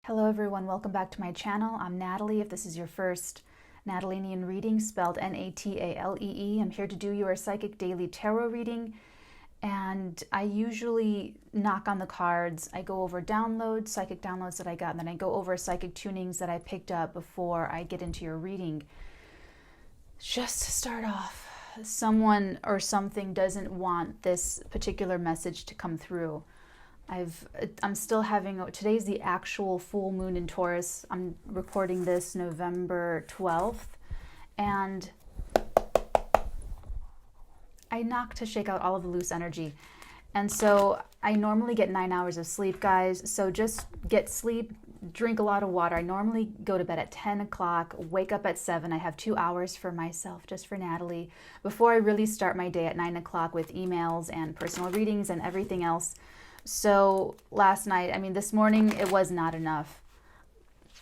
Hello everyone, welcome back to my channel. I'm Natalie. If this is your first Natalinian reading, spelled Natalee, I'm here to do your psychic daily tarot reading. And I usually knock on the cards. I go over downloads, psychic downloads that I got, and then I go over psychic tunings that I picked up before I get into your reading. Just to start off, someone or something doesn't want this particular message to come through. I'm still having, today's the actual full moon in Taurus. I'm recording this November 12th, and I knock to shake out all of the loose energy. And so I normally get 9 hours of sleep, guys. So just get sleep, drink a lot of water. I normally go to bed at 10 o'clock, wake up at 7. I have 2 hours for myself, just for Natalie, before I really start my day at 9 o'clock with emails and personal readings and everything else. So last night, this morning, it was not enough.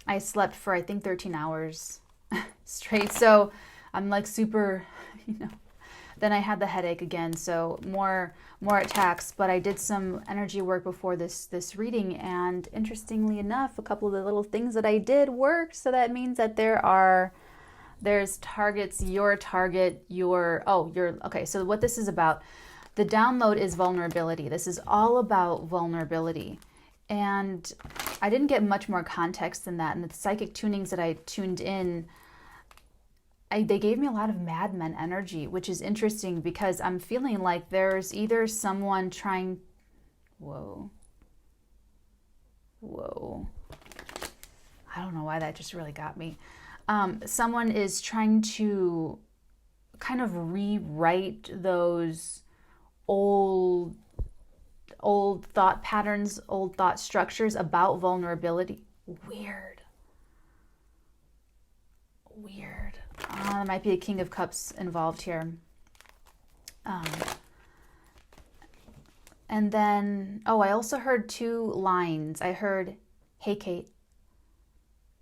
I slept for, I think, 13 hours straight. So I'm like super, Then I had the headache again, so more attacks. But I did some energy work before this reading, and interestingly enough, a couple of the little things that I did worked. So that means that there's targets, your target, okay. So what this is about. The download is vulnerability. This is all about vulnerability. And I didn't get much more context than that. And the psychic tunings that I tuned in, they gave me a lot of Mad Men energy, which is interesting because I'm feeling like there's either someone trying... Whoa. I don't know why that just really got me. Someone is trying to kind of rewrite those old thought patterns, old thought structures about vulnerability. Weird. There might be a King of Cups involved here. And then, I also heard 2 lines. I heard, "Hey, Kate."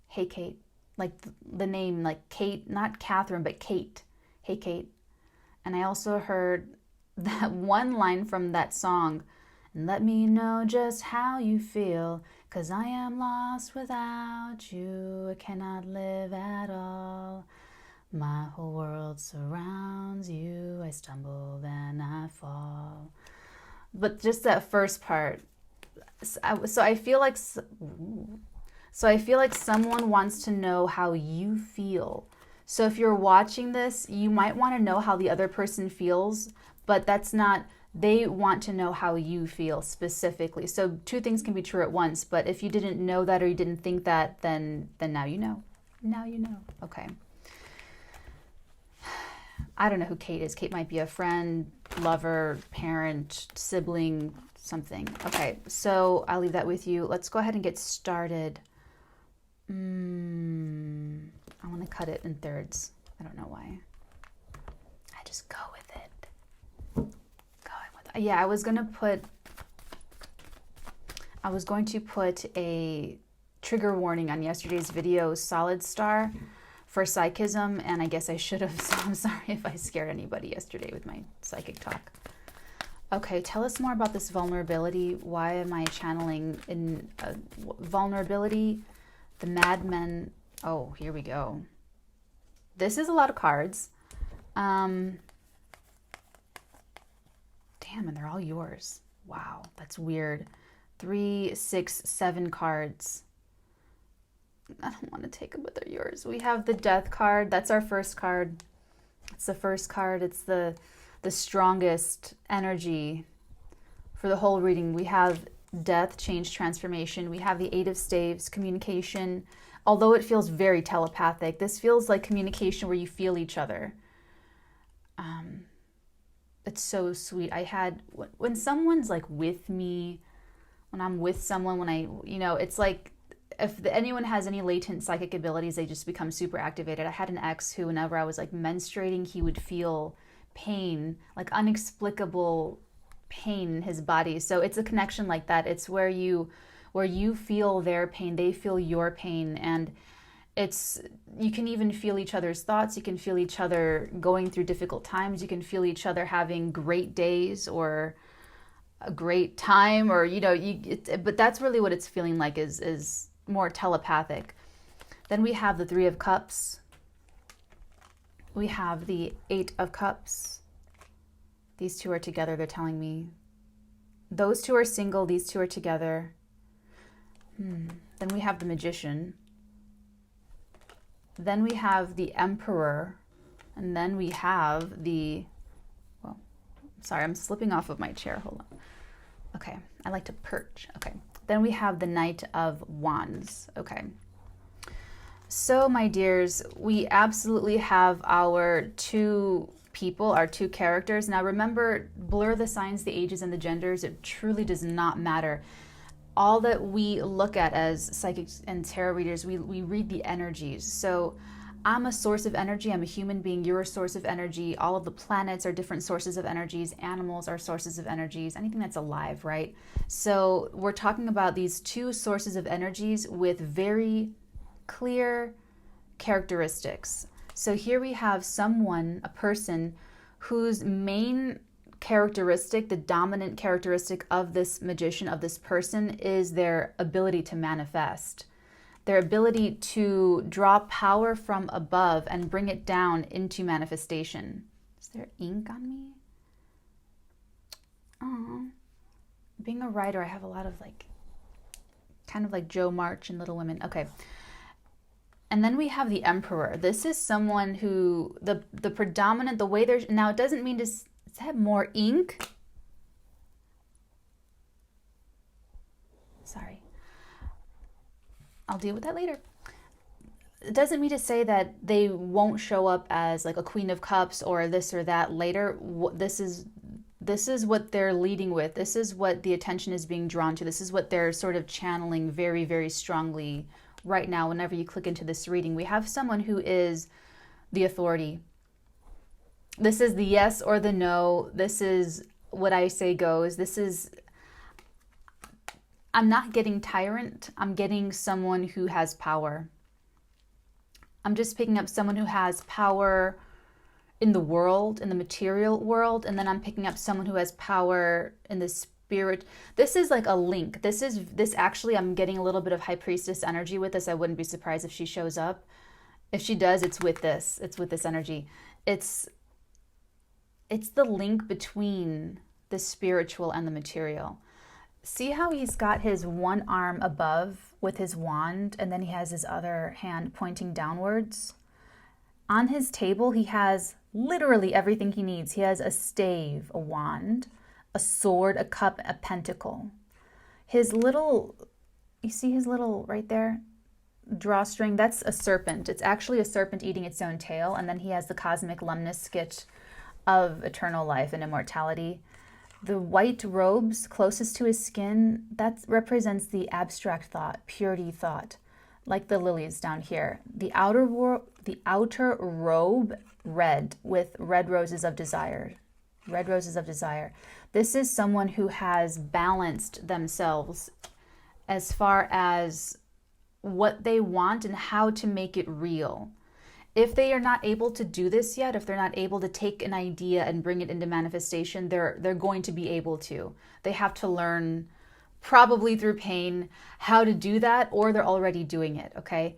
Hey, Kate. Like the name, like Kate, not Catherine, but Kate. Hey, Kate. And I also heard that one line from that song, "Let me know just how you feel, 'cause I am lost without you. I cannot live at all. My whole world surrounds you. I stumble, then I fall." But just that first part. So I feel like someone wants to know how you feel. So if you're watching this, you might want to know how the other person feels, but that's not, they want to know how you feel specifically. So 2 things can be true at once, but if you didn't know that or you didn't think that, then now you know. Now you know. Okay. I don't know who Kate is. Kate might be a friend, lover, parent, sibling, something. Okay, so I'll leave that with you. Let's go ahead and get started. I want to cut it in thirds. I don't know why. I just go with it. Yeah, I was going to put a trigger warning on yesterday's video, Solid Star, for psychism, and I guess I should have, so I'm sorry if I scared anybody yesterday with my psychic talk. Okay, tell us more about this vulnerability. Why am I channeling in vulnerability? The Mad Men. Oh, here we go. This is a lot of cards. Damn, and they're all yours. Wow, that's weird. 3, 6, 7 cards. I don't want to take them, but they're yours. We have the Death card. That's our first card. It's the first card. It's the strongest energy for the whole reading. We have Death, change, transformation. We have the 8 of Staves, communication. Although it feels very telepathic, this feels like communication where you feel each other. It's so sweet. When someone's like with me, when I'm with someone, it's like if anyone has any latent psychic abilities, they just become super activated. I had an ex who, whenever I was like menstruating, he would feel pain, like unexplicable pain in his body. So it's a connection like that. It's where you feel their pain, they feel your pain, and you can even feel each other's thoughts. You can feel each other going through difficult times. You can feel each other having great days or a great time, or but that's really what it's feeling like, is more telepathic. Then we have the Three of Cups. We have the Eight of Cups. These two are together, they're telling me. Those two are single, these two are together. Then we have the Magician. Then we have the Emperor. And then we have the, well, sorry, I'm slipping off of my chair, hold on. Okay, I like to perch, okay. Then we have the Knight of Wands, okay. So my dears, we absolutely have our two people, our two characters. Now remember, blur the signs, the ages, and the genders. It truly does not matter. All that we look at as psychics and tarot readers, we read the energies. So I'm a source of energy. I'm a human being. You're a source of energy. All of the planets are different sources of energies. Animals are sources of energies. Anything that's alive, right? So we're talking about these two sources of energies with very clear characteristics. So here we have someone, a person, whose main characteristic, the dominant characteristic of this magician, of this person, is their ability to manifest. Their ability to draw power from above and bring it down into manifestation. Is there ink on me? Oh, being a writer, I have a lot of kind of like Joe March in Little Women. Okay. And then we have the Emperor. This is someone who, the predominant, the way there's, now it doesn't mean to have more ink. Sorry. I'll deal with that later. It doesn't mean to say that they won't show up as like a Queen of Cups or this or that later. This is what they're leading with. This is what the attention is being drawn to. This is what they're sort of channeling very, very strongly right now. Whenever you click into this reading, we have someone who is the authority. This is the yes or the no. This is what I say goes. This is, I'm not getting tyrant. I'm getting someone who has power. I'm just picking up someone who has power in the world, in the material world, and then I'm picking up someone who has power in the spirit. This is like a link. This actually, I'm getting a little bit of High Priestess energy with this. I wouldn't be surprised if she shows up. If she does, it's with this. It's with this energy. It's the link between the spiritual and the material. See how he's got his one arm above with his wand, and then he has his other hand pointing downwards? On his table, he has literally everything he needs. He has a stave, a wand, a sword, a cup, a pentacle. His little, you see his little, right there, drawstring, that's a serpent. It's actually a serpent eating its own tail. And then he has the cosmic lemniscate of eternal life and immortality. The white robes closest to his skin, that represents the abstract thought, purity thought, like the lilies down here. The outer robe, red, with red roses of desire. Red roses of desire. This is someone who has balanced themselves as far as what they want and how to make it real. If they are not able to do this yet, if they're not able to take an idea and bring it into manifestation, they're going to be able to. They have to learn, probably through pain, how to do that, or they're already doing it, okay?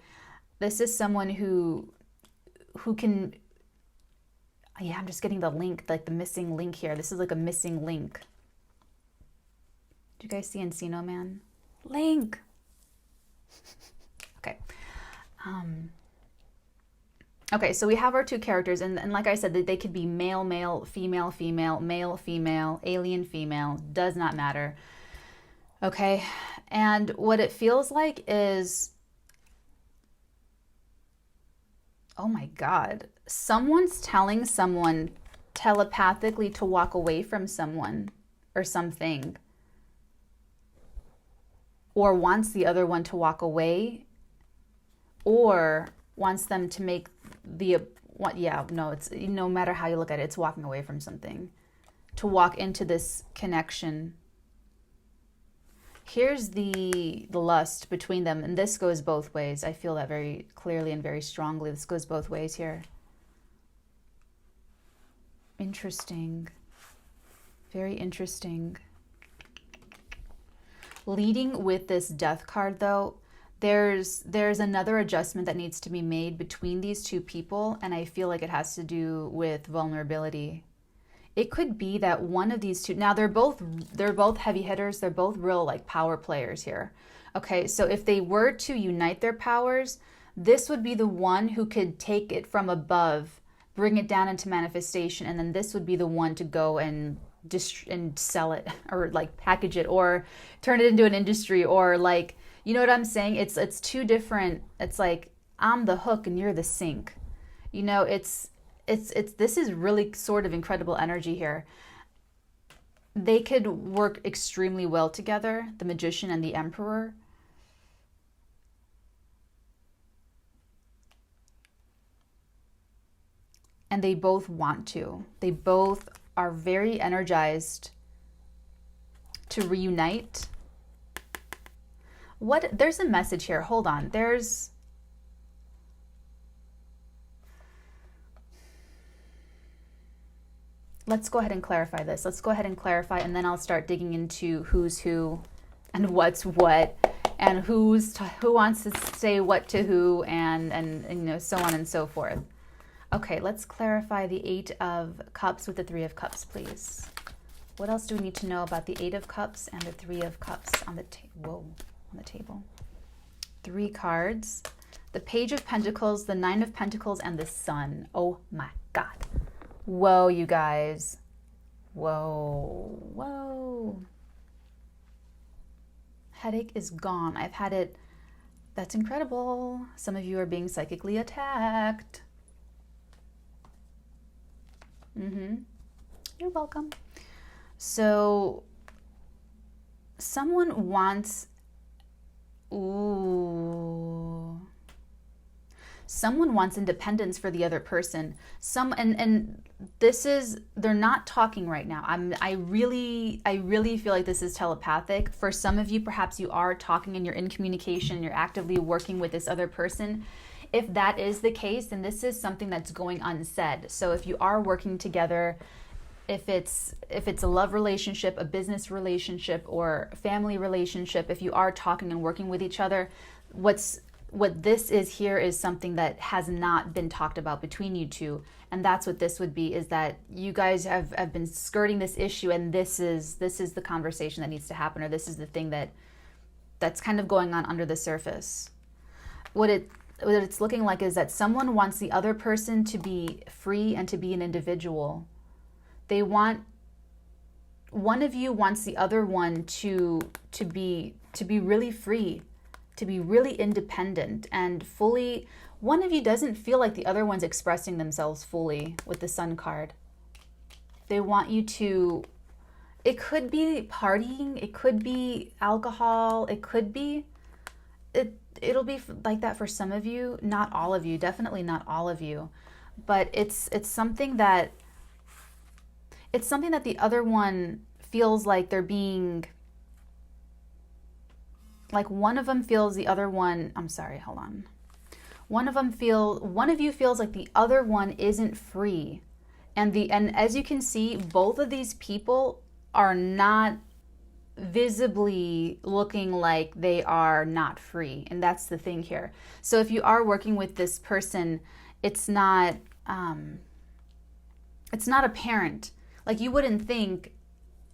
This is someone who can, yeah, I'm just getting the link, like the missing link here. This is like a missing link. Do you guys see Encino Man? Link! Okay. Okay, so we have our two characters, and like I said, they could be male, male, female, female, male, female, alien, female, does not matter. Okay, and what it feels like is, oh my God, someone's telling someone telepathically to walk away from someone or something, or wants the other one to walk away, or wants them to make it's, no matter how you look at it, it's walking away from something to walk into this connection. Here's the lust between them, and this goes both ways. I feel that very clearly and very strongly. This goes both ways here. Interesting. Very interesting. Leading with this death card, though, there's another adjustment that needs to be made between these two people, and I feel like it has to do with vulnerability. It could be that one of these two, now they're both heavy hitters, they're both real like power players here. Okay, so if they were to unite their powers, this would be the one who could take it from above, bring it down into manifestation, and then this would be the one to go and sell it, or like package it, or turn it into an industry, or like, you know what I'm saying? It's two different. It's like I'm the hook and you're the sink. You know, it's this is really sort of incredible energy here. They could work extremely well together, the Magician and the Emperor. And they both want to. They both are very energized to reunite. There's a message here. Hold on. Let's go ahead and clarify this. Let's go ahead and clarify, and then I'll start digging into who's who and what's what, and who wants to say what to who, and you know, so on and so forth. Okay, let's clarify the Eight of Cups with the Three of Cups, please. What else do we need to know about the Eight of Cups and the Three of Cups on the table? 3 cards. The Page of Pentacles, the Nine of Pentacles, and the Sun. Oh my God. Whoa, you guys. Whoa. Headache is gone. I've had it. That's incredible. Some of you are being psychically attacked. You're welcome. So someone wants, someone wants independence for the other person. And this is, they're not talking right now. I really feel like this is telepathic. For some of you, perhaps you are talking and you're in communication, you're actively working with this other person. If that is the case, then this is something that's going unsaid. So if you are working together, if it's a love relationship, a business relationship, or family relationship, if you are talking and working with each other, what this is here is something that has not been talked about between you two. And that's what this would be, is that you guys have been skirting this issue, and this is the conversation that needs to happen, or this is the thing that's kind of going on under the surface. What it's looking like is that someone wants the other person to be free and to be an individual. One of you wants the other one to be really free, to be really independent and fully. One of you doesn't feel like the other one's expressing themselves fully with the Sun card. They want you to, it could be partying, it could be alcohol, it'll be like that for some of you, not all of you, definitely not all of you. But it's something that the other one feels like they're being, like one of them feels the other one, I'm sorry, hold on. One of you feels like the other one isn't free. And as you can see, both of these people are not visibly looking like they are not free. And that's the thing here. So if you are working with this person, it's not apparent. Like, you wouldn't think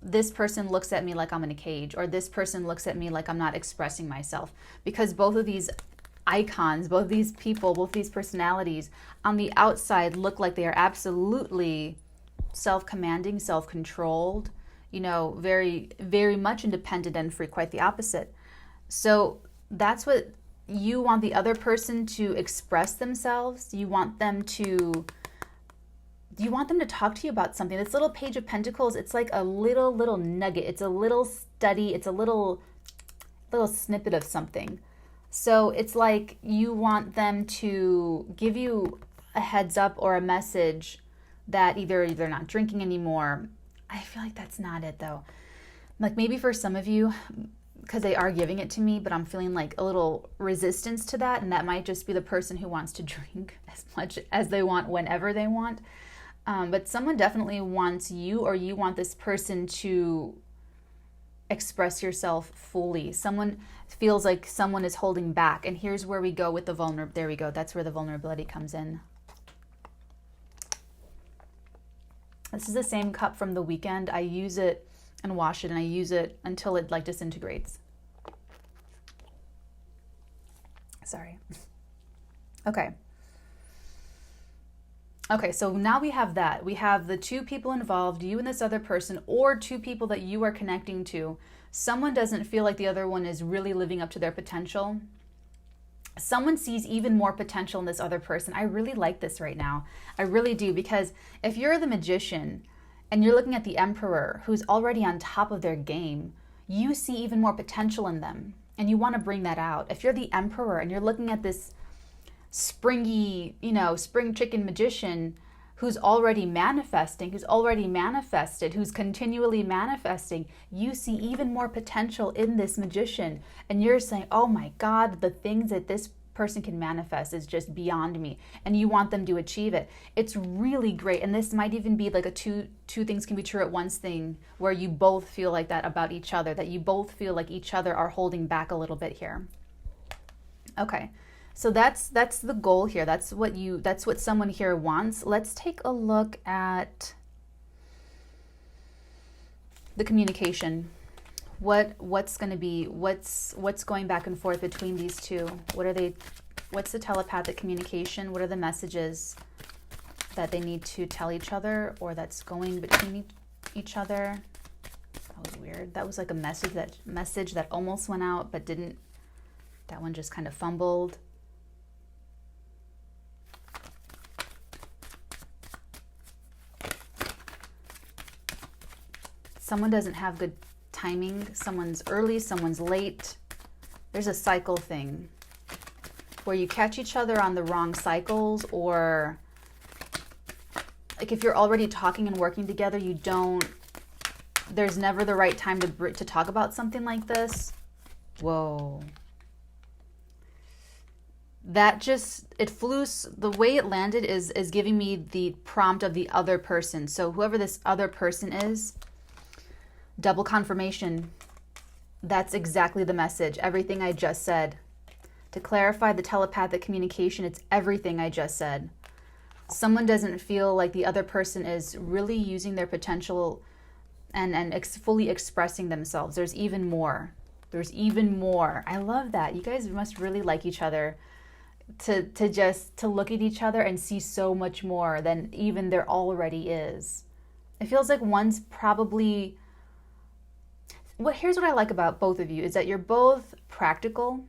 this person looks at me like I'm in a cage, or this person looks at me like I'm not expressing myself, because both of these icons, both these people, both these personalities on the outside look like they are absolutely self-commanding, self-controlled, you know, very, very much independent and free, quite the opposite. So that's what you want the other person to express themselves. You want them to talk to you about something. This little Page of Pentacles, it's like a little nugget. It's a little study. It's a little snippet of something. So it's like you want them to give you a heads up or a message that either they're not drinking anymore. I feel like that's not it though. Like, maybe for some of you, because they are giving it to me, but I'm feeling like a little resistance to that. And that might just be the person who wants to drink as much as they want whenever they want. But someone definitely wants you, or you want this person to express yourself fully. Someone feels like someone is holding back. And here's where we go with the vulnerability. There we go. That's where the vulnerability comes in. This is the same cup from the weekend. I use it and wash it, and I use it until it like disintegrates. Sorry. Okay. Okay, so now we have that. We have the two people involved, you and this other person, or two people that you are connecting to. Someone doesn't feel like the other one is really living up to their potential. Someone sees even more potential in this other person. I really like this right now. I really do, because if you're the magician and you're looking at the emperor who's already on top of their game, you see even more potential in them and you want to bring that out. If you're the emperor and you're looking at this springy, spring chicken magician who's already manifesting, who's already manifested, who's continually manifesting, you see even more potential in this magician. And you're saying, oh my God, the things that this person can manifest is just beyond me. And you want them to achieve it. It's really great. And this might even be like a two things can be true at once thing, where you both feel like that about each other, that you both feel like each other are holding back a little bit here. Okay. So that's the goal here. That's what someone here wants. Let's take a look at the communication. What's going to be, what's going back and forth between these two? What's the telepathic communication? What are the messages that they need to tell each other, or that's going between each other? That was weird. That was like a message that almost went out but didn't. That one just kind of fumbled. Someone doesn't have good timing. Someone's early, someone's late. There's a cycle thing where you catch each other on the wrong cycles, or like if you're already talking and working together, there's never the right time to talk about something like this. Whoa. It flew, the way it landed is giving me the prompt of the other person. So whoever this other person is, double confirmation. That's exactly the message. Everything I just said. To clarify the telepathic communication, it's everything I just said. Someone doesn't feel like the other person is really using their potential and fully expressing themselves. There's even more. There's even more. I love that. You guys must really like each other to look at each other and see so much more than even there already is. It feels like one's probably... Here's what I like about both of you is that you're both practical,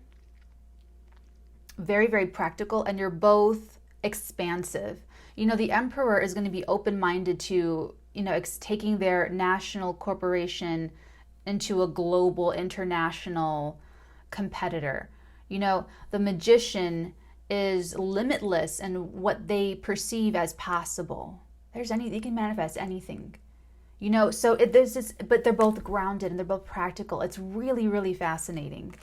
very, very practical, and you're both expansive. The emperor is going to be open-minded to, taking their national corporation into a global, international competitor. The magician is limitless in what they perceive as possible. They can manifest anything. So there's this, but they're both grounded and they're both practical. It's really, really fascinating.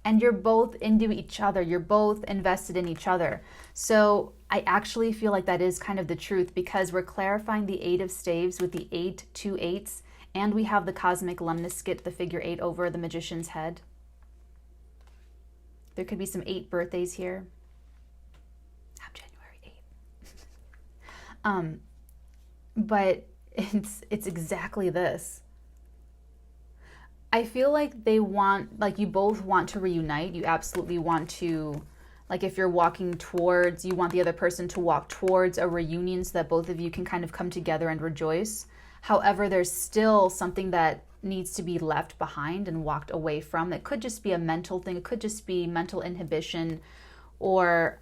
And you're both into each other. You're both invested in each other. So I actually feel like that is kind of the truth, because we're clarifying the 8 of staves with the 2 8s, and we have the cosmic lemniscate, the figure 8 over the magician's head. There could be some 8 birthdays here. I'm January 8th. But it's exactly this. I feel like you both want to reunite. You absolutely want to, like if you're walking towards, you want the other person to walk towards a reunion so that both of you can kind of come together and rejoice. However, there's still something that needs to be left behind and walked away from. It could just be a mental thing. It could just be mental inhibition, or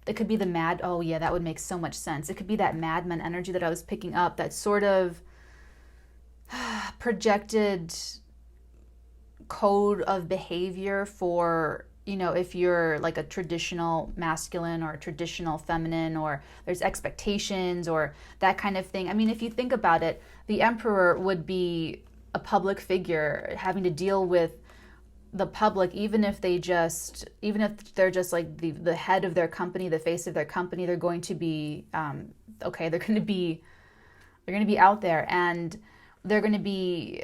it could be oh yeah, that would make so much sense. It could be that madman energy that I was picking up, that sort of projected code of behavior for, if you're like a traditional masculine or a traditional feminine, or there's expectations or that kind of thing. I mean, if you think about it, the emperor would be a public figure having to deal with the public, even if they're just like the head of their company, the face of their company. They're going to be they're going to be out there, and they're going to be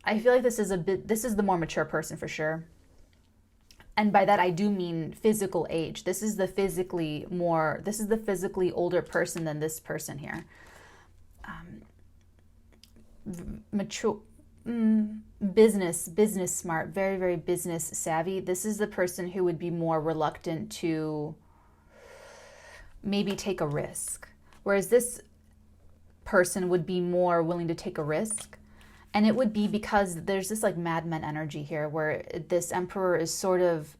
I feel like this is the more mature person for sure. And by that I do mean physical age. This is the physically older person than this person here. Mature, business smart, very, very business savvy. This is the person who would be more reluctant to maybe take a risk. Whereas this person would be more willing to take a risk. And it would be because there's this like Mad Men energy here where this emperor is sort of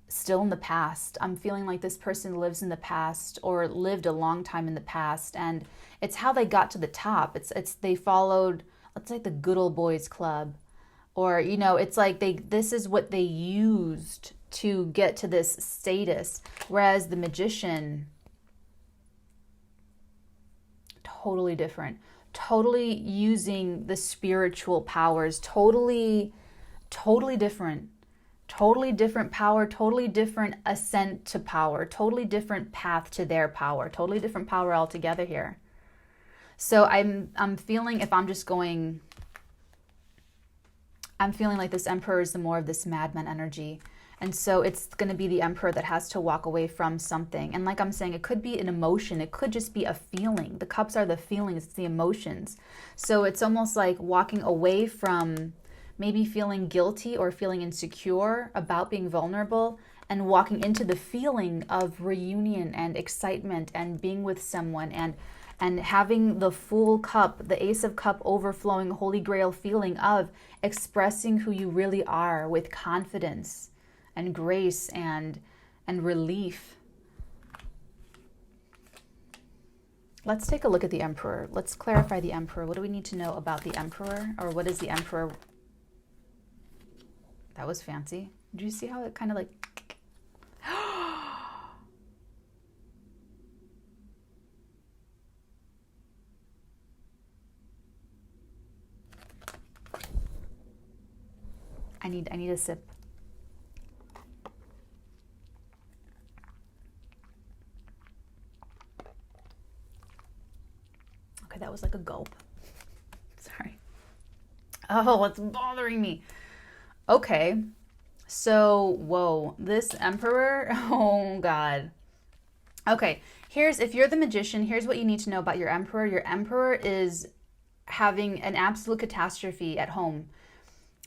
still in the past. I'm feeling like this person lives in the past or lived a long time in the past, and it's how they got to the top. It's they followed, let's say, the good old boys club, or it's like this is what they used to get to this status. Whereas the magician, totally different. Totally using the spiritual powers, totally different. Totally different power, totally different ascent to power, totally different path to their power, totally different power altogether here. So I'm feeling, if I'm just going, I'm feeling like this emperor is the more of this madman energy. And so it's going to be the emperor that has to walk away from something. And like I'm saying, it could be an emotion. It could just be a feeling. The cups are the feelings, it's the emotions. So it's almost like walking away from maybe feeling guilty or feeling insecure about being vulnerable and walking into the feeling of reunion and excitement and being with someone and having the full cup, the Ace of Cup overflowing Holy Grail feeling of expressing who you really are with confidence and grace and relief. Let's take a look at the Emperor. Let's clarify the Emperor. What do we need to know about the Emperor? Or what is the Emperor? That was fancy. Did you see how it kind of like... I need a sip. Okay, that was like a gulp. Sorry. Oh, it's bothering me. Okay, so, whoa, this Emperor, oh God. Okay, if you're the magician, here's what you need to know about your Emperor. Your Emperor is having an absolute catastrophe at home.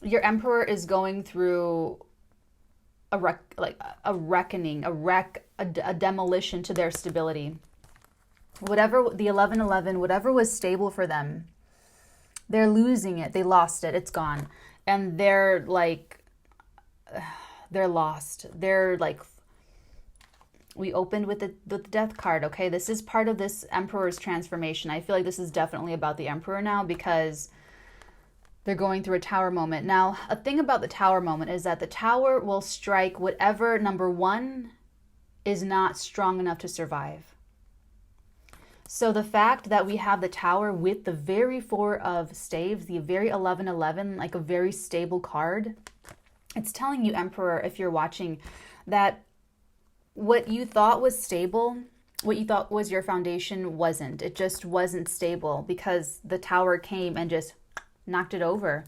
Your Emperor is going through a reckoning, a demolition to their stability. Whatever, the 1111, whatever was stable for them, they're losing it. They lost it. It's gone. And they're like, they're lost. They're like, we opened with the death card. Okay, this is part of this Emperor's transformation. I feel like this is definitely about the Emperor now because they're going through a tower moment. Now, a thing about the tower moment is that the tower will strike whatever, number one, is not strong enough to survive. So the fact that we have the tower with the very Four of Staves, the very 1111, like a very stable card, it's telling you, Emperor, if you're watching, that what you thought was stable, what you thought was your foundation wasn't. It just wasn't stable because the tower came and just knocked it over.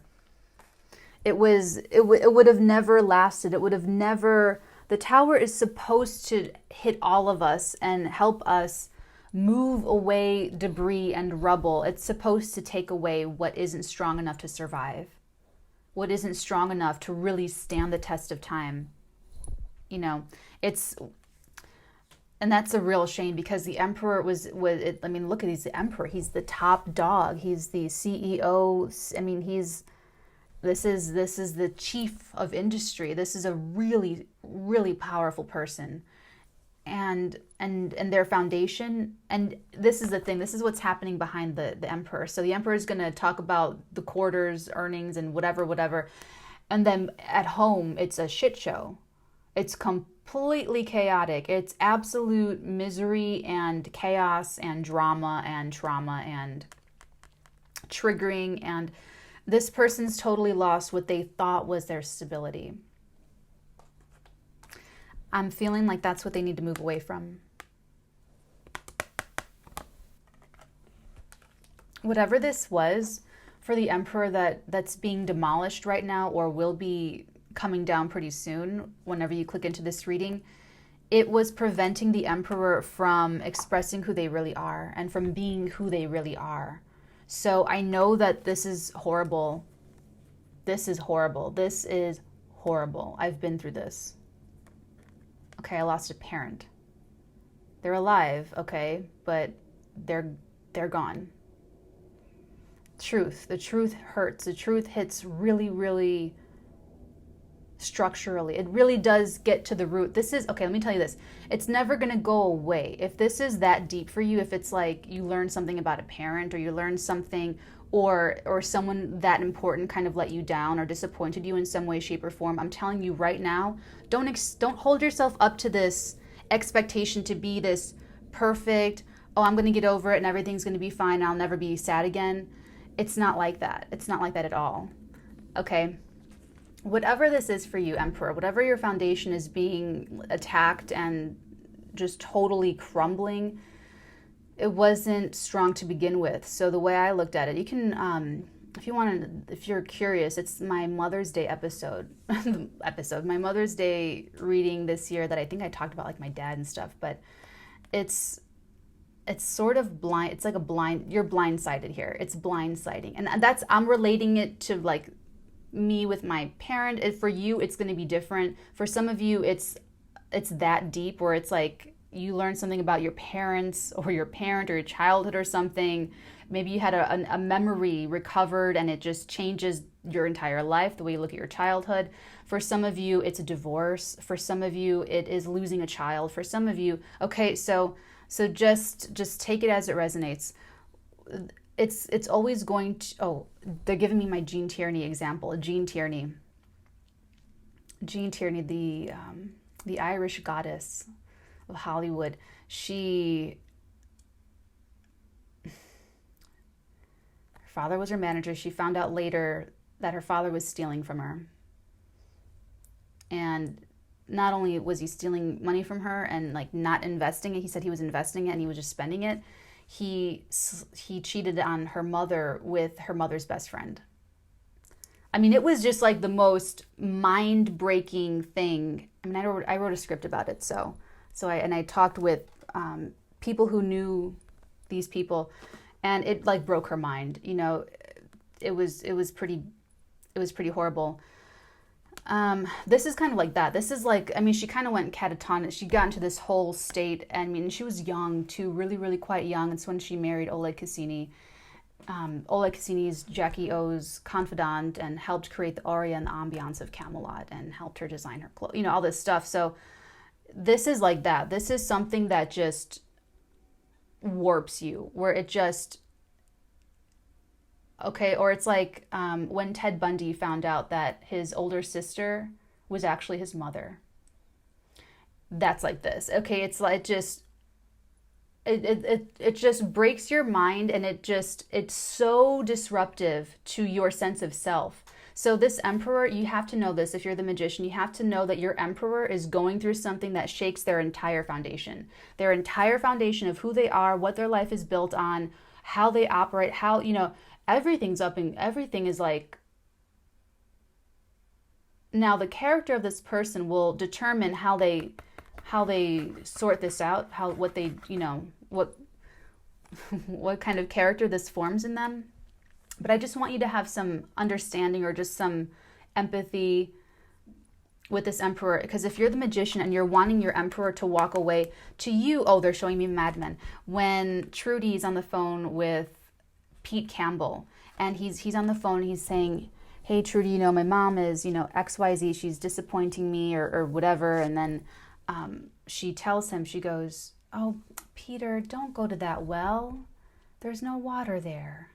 It would have never lasted. It would have never... The tower is supposed to hit all of us and help us move away debris and rubble. It's supposed to take away what isn't strong enough to survive, what isn't strong enough to really stand the test of time. And that's a real shame because the Emperor was I mean, look at he's the Emperor. He's the top dog. He's the CEO. I mean, this is the chief of industry. This is a really, really powerful person. And their foundation, and this is the thing, this is what's happening behind the Emperor. So the Emperor is going to talk about the quarter's earnings and whatever, and then at home it's a shit show. It's completely chaotic. It's absolute misery and chaos and drama and trauma and triggering, and this person's totally lost what they thought was their stability. I'm feeling like that's what they need to move away from. Whatever this was, for the emperor that's being demolished right now, or will be coming down pretty soon whenever you click into this reading, it was preventing the emperor from expressing who they really are and from being who they really are. So I know that this is horrible. This is horrible. This is horrible. I've been through this. Okay, I lost a parent. They're alive, okay, but they're gone. Truth. The truth hurts. The truth hits really, really structurally. It really does get to the root. This is, okay, let me tell you this. It's never going to go away. If this is that deep for you, if it's like you learn something about a parent, or you learn something, or someone that important kind of let you down or disappointed you in some way, shape, or form, I'm telling you right now, don't hold yourself up to this expectation to be this perfect, oh, I'm going to get over it and everything's going to be fine, I'll never be sad again. It's not like that. It's not like that at all. Okay? Whatever this is for you, Emperor, whatever your foundation is being attacked and just totally crumbling, it wasn't strong to begin with. So the way I looked at it, you can, if you're curious, it's my Mother's Day episode, my Mother's Day reading this year that I think I talked about, like my dad and stuff, but it's sort of blind. It's like you're blindsided here. It's blindsiding. And I'm relating it to like me with my parent. For you, it's going to be different. For some of you, it's that deep where it's like you learn something about your parents or your parent or your childhood or something. Maybe you had a memory recovered and it just changes your entire life, the way you look at your childhood. For some of you, it's a divorce. For some of you, it is losing a child. For some of you, okay, so just take it as it resonates. It's always going to, they're giving me my Jean Tierney example. Jean Tierney, the Irish goddess of Hollywood. Her father was her manager. She found out later that her father was stealing from her. And not only was he stealing money from her and like not investing it, he said he was investing it and he was just spending it. He cheated on her mother with her mother's best friend. I mean, it was just like the most mind-breaking thing. I mean, I wrote a script about it, so I talked with people who knew these people, and it like broke her mind. You know, it was pretty horrible. This is kind of like that. This is like, I mean, she kind of went catatonic. She got into this whole state. I mean, she was young too, really, really quite young. It's when she married Oleg Cassini. Oleg Cassini is Jackie O's confidant and helped create the aura and the ambiance of Camelot and helped her design her clothes, all this stuff. So this is like that. This is something that just warps you, where it just, okay, or it's like when Ted Bundy found out that his older sister was actually his mother. That's like this. Okay, it's like it just breaks your mind, and it's so disruptive to your sense of self. So this emperor, you have to know this. If you're the magician, you have to know that your emperor is going through something that shakes their entire foundation. Their entire foundation of who they are, what their life is built on, how they operate, how, everything's up and everything is like, now the character of this person will determine how they sort this out, what kind of character this forms in them. But I just want you to have some understanding or just some empathy with this emperor, because if you're the magician and you're wanting your emperor to walk away, to you, they're showing me Mad Men, when Trudy's on the phone with Pete Campbell, and he's on the phone, he's saying, hey Trudy, my mom is, XYZ, she's disappointing me or whatever, and then she tells him, she goes, oh Peter, don't go to that well, there's no water there.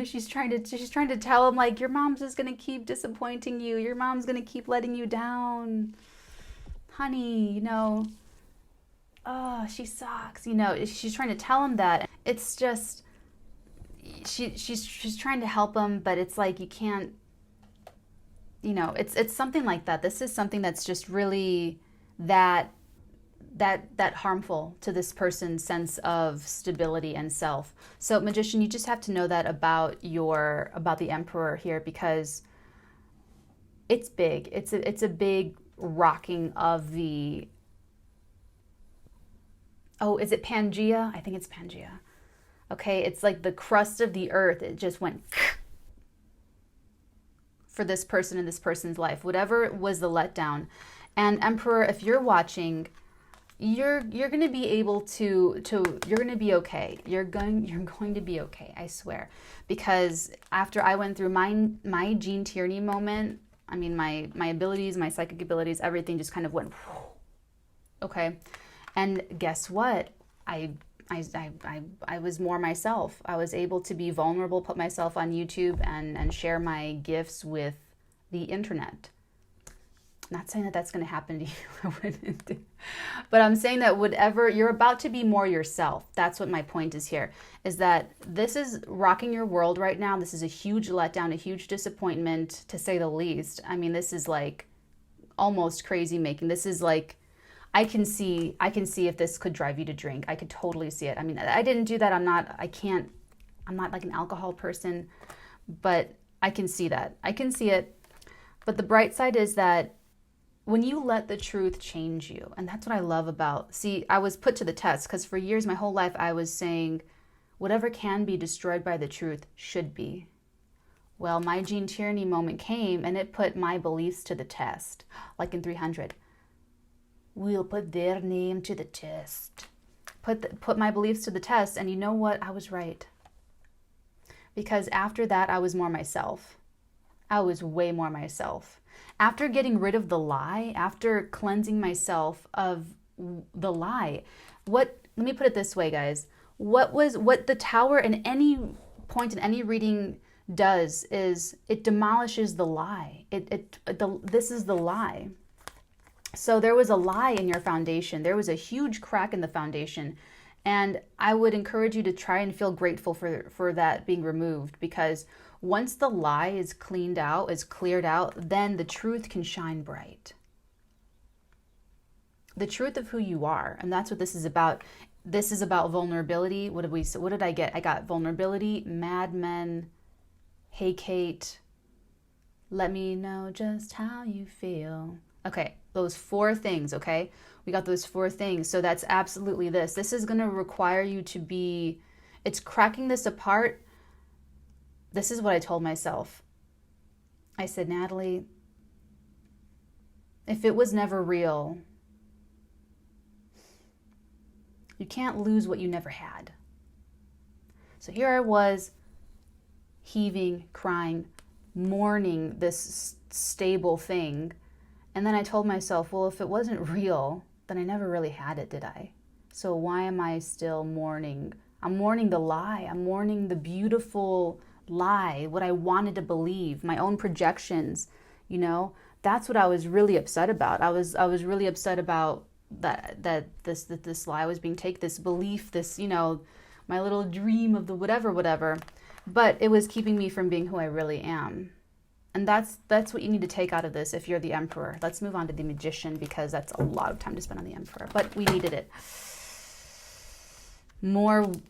She's trying to tell him, like, your mom's just gonna keep disappointing you, your mom's gonna keep letting you down, honey, she sucks, she's trying to tell him that. It's just, she's trying to help him, but it's like you can't, it's something like that. This is something that's just really that that harmful to this person's sense of stability and self. So Magician, you just have to know that about the Emperor here, because it's big. It's a big rocking of the, oh, is it Pangea? I think it's Pangea. Okay, it's like the crust of the earth. It just went for this person in this person's life, whatever was the letdown. And Emperor, if you're watching, you're going to be able to you're going to be okay. You're going to be okay, I swear. Because after I went through my Gene Tierney moment, I mean, my abilities, my psychic abilities, everything just kind of went, okay. And guess what? I was more myself. I was able to be vulnerable, put myself on YouTube and share my gifts with the internet. Not saying that that's going to happen to you. I wouldn't. But I'm saying that whatever, you're about to be more yourself. That's what my point is here, is that this is rocking your world right now. This is a huge letdown, a huge disappointment, to say the least. I mean, this is like almost crazy making. This is like, I can see if this could drive you to drink. I could totally see it. I mean, I didn't do that. I'm not like an alcohol person, but I can see that. I can see it. But the bright side is that when you let the truth change you, and that's what I love about, see, I was put to the test because for years, my whole life, I was saying whatever can be destroyed by the truth should be. Well, my Gene Tierney moment came and it put my beliefs to the test, like in 300. We'll put their name to the test. Put my beliefs to the test, and you know what? I was right. Because after that, I was more myself. I was way more myself. After getting rid of the lie, after cleansing myself of the lie, let me put it this way, guys. What the tower in any point in any reading does is it demolishes the lie. This is the lie. So there was a lie in your foundation. There was a huge crack in the foundation. And I would encourage you to try and feel grateful for that being removed, because once the lie is cleaned out, is cleared out, then the truth can shine bright. The truth of who you are. And that's what this is about. This is about vulnerability. What did I get? I got vulnerability, madmen, hey Kate, let me know just how you feel. Okay, those 4 things, okay? We got those 4 things. So that's absolutely this. This is going to require you to be, it's cracking this apart. This is what I told myself. I said, Natalie, if it was never real, you can't lose what you never had. So here I was, heaving, crying, mourning this stable thing. And then I told myself, well, if it wasn't real, then I never really had it, did I? So why am I still mourning? I'm mourning the lie. I'm mourning the beautiful lie, what I wanted to believe, my own projections, you know? That's what I was really upset about. I was really upset about that this lie was being taken, this belief, this, you know, my little dream of the whatever. But it was keeping me from being who I really am. And that's what you need to take out of this if you're the Emperor. Let's move on to the Magician, because that's a lot of time to spend on the Emperor. But we needed it.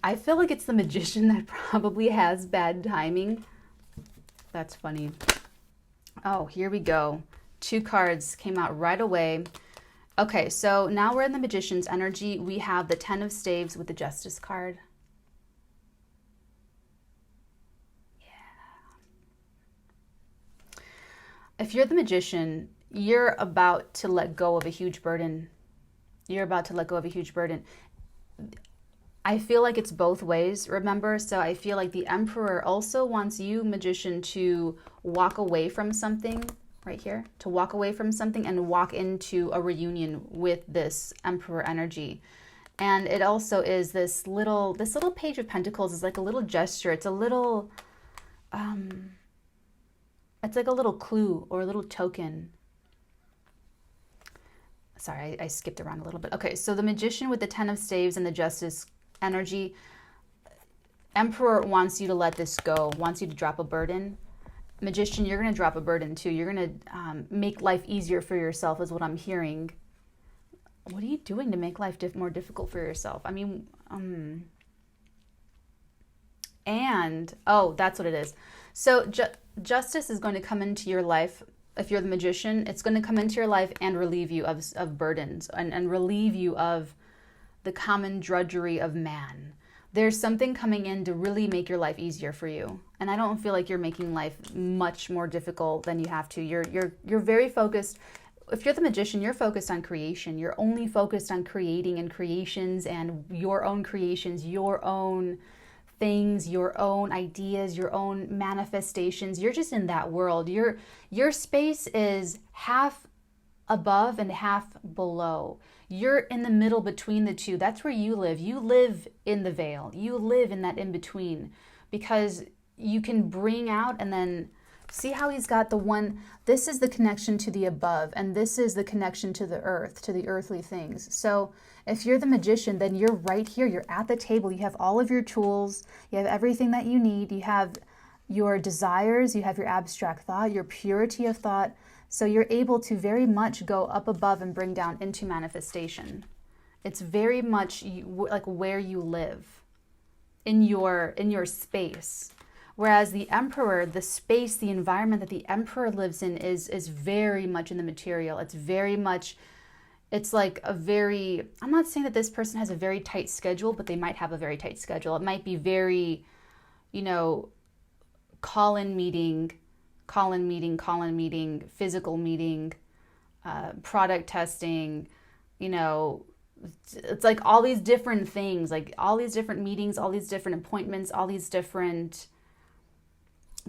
I feel like it's the Magician that probably has bad timing. That's funny. Oh, here we go. 2 cards came out right away. Okay, so now we're in the Magician's energy. We have the 10 of Staves with the Justice card. If you're the Magician, you're about to let go of a huge burden. You're about to let go of a huge burden. I feel like it's both ways, remember? So I feel like the Emperor also wants you, Magician, to walk away from something, right here, to walk away from something and walk into a reunion with this Emperor energy. And it also is this little Page of Pentacles is like a little gesture. It's a little, it's like a little clue or a little token. Sorry, I skipped around a little bit. Okay, so the Magician with the 10 of Staves and the Justice energy, Emperor wants you to let this go, wants you to drop a burden. Magician, you're going to drop a burden too. You're going to make life easier for yourself is what I'm hearing. what are you doing to make life more difficult for yourself? I mean, and, oh, that's what it is. So justice is going to come into your life. If you're the magician, it's going to come into your life and relieve you of burdens and relieve you of the common drudgery of man. There's something coming in to really make your life easier for you. And I don't feel like you're making life much more difficult than you have to. You're very focused. If you're the magician, you're focused on creation. You're only focused on creating and creations and your own creations, your own things, your own ideas, your own manifestations. You're just in that world. Your space is half above and half below. You're in the middle between the two. That's where you live. You live in the veil. You live in that in between, because you can bring out, and then see how he's got the one, this is the connection to the above, and this is the connection to the earth, to the earthly things. So if you're the magician, then you're right here. You're at the table. You have all of your tools. You have everything that you need. You have your desires. You have your abstract thought, your purity of thought. So you're able to very much go up above and bring down into manifestation. It's very much like where you live in your space. Whereas the emperor, the space, the environment that the emperor lives in is very much in the material. It's very much, it's like a very, I'm not saying that this person has a very tight schedule, but they might have a very tight schedule. It might be very, call-in meeting, physical meeting, product testing, it's like all these different things, like all these different meetings, all these different appointments, all these different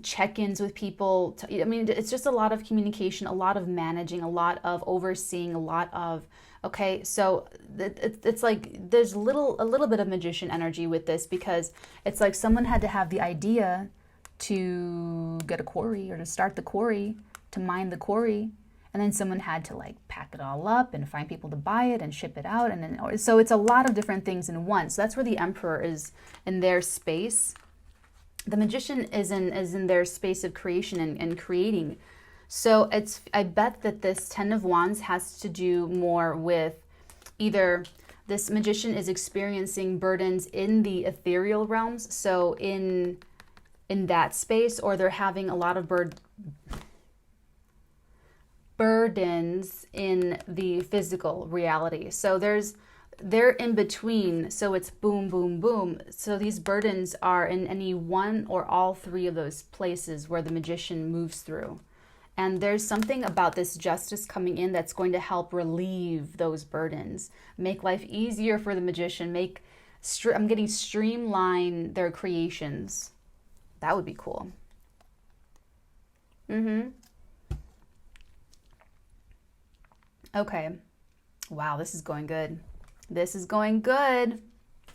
check-ins with people. It's just a lot of communication, a lot of managing, a lot of overseeing, a lot of, okay, so it's like there's a little bit of magician energy with this, because it's like someone had to have the idea to get a quarry or to start the quarry, to mine the quarry, and then someone had to like pack it all up and find people to buy it and ship it out, and then so it's a lot of different things in one. So that's where the emperor is in their space. The magician is in their space of creation and creating. So I bet that this 10 of Wands has to do more with either this magician is experiencing burdens in the ethereal realms, so in that space, or they're having a lot of burdens in the physical reality. So they're in between, so it's boom, boom, boom. So these burdens are in any one or all three of those places where the magician moves through. And there's something about this justice coming in that's going to help relieve those burdens, make life easier for the magician, I'm getting streamline their creations. That would be cool. Okay. Wow, this is going good. This is going good.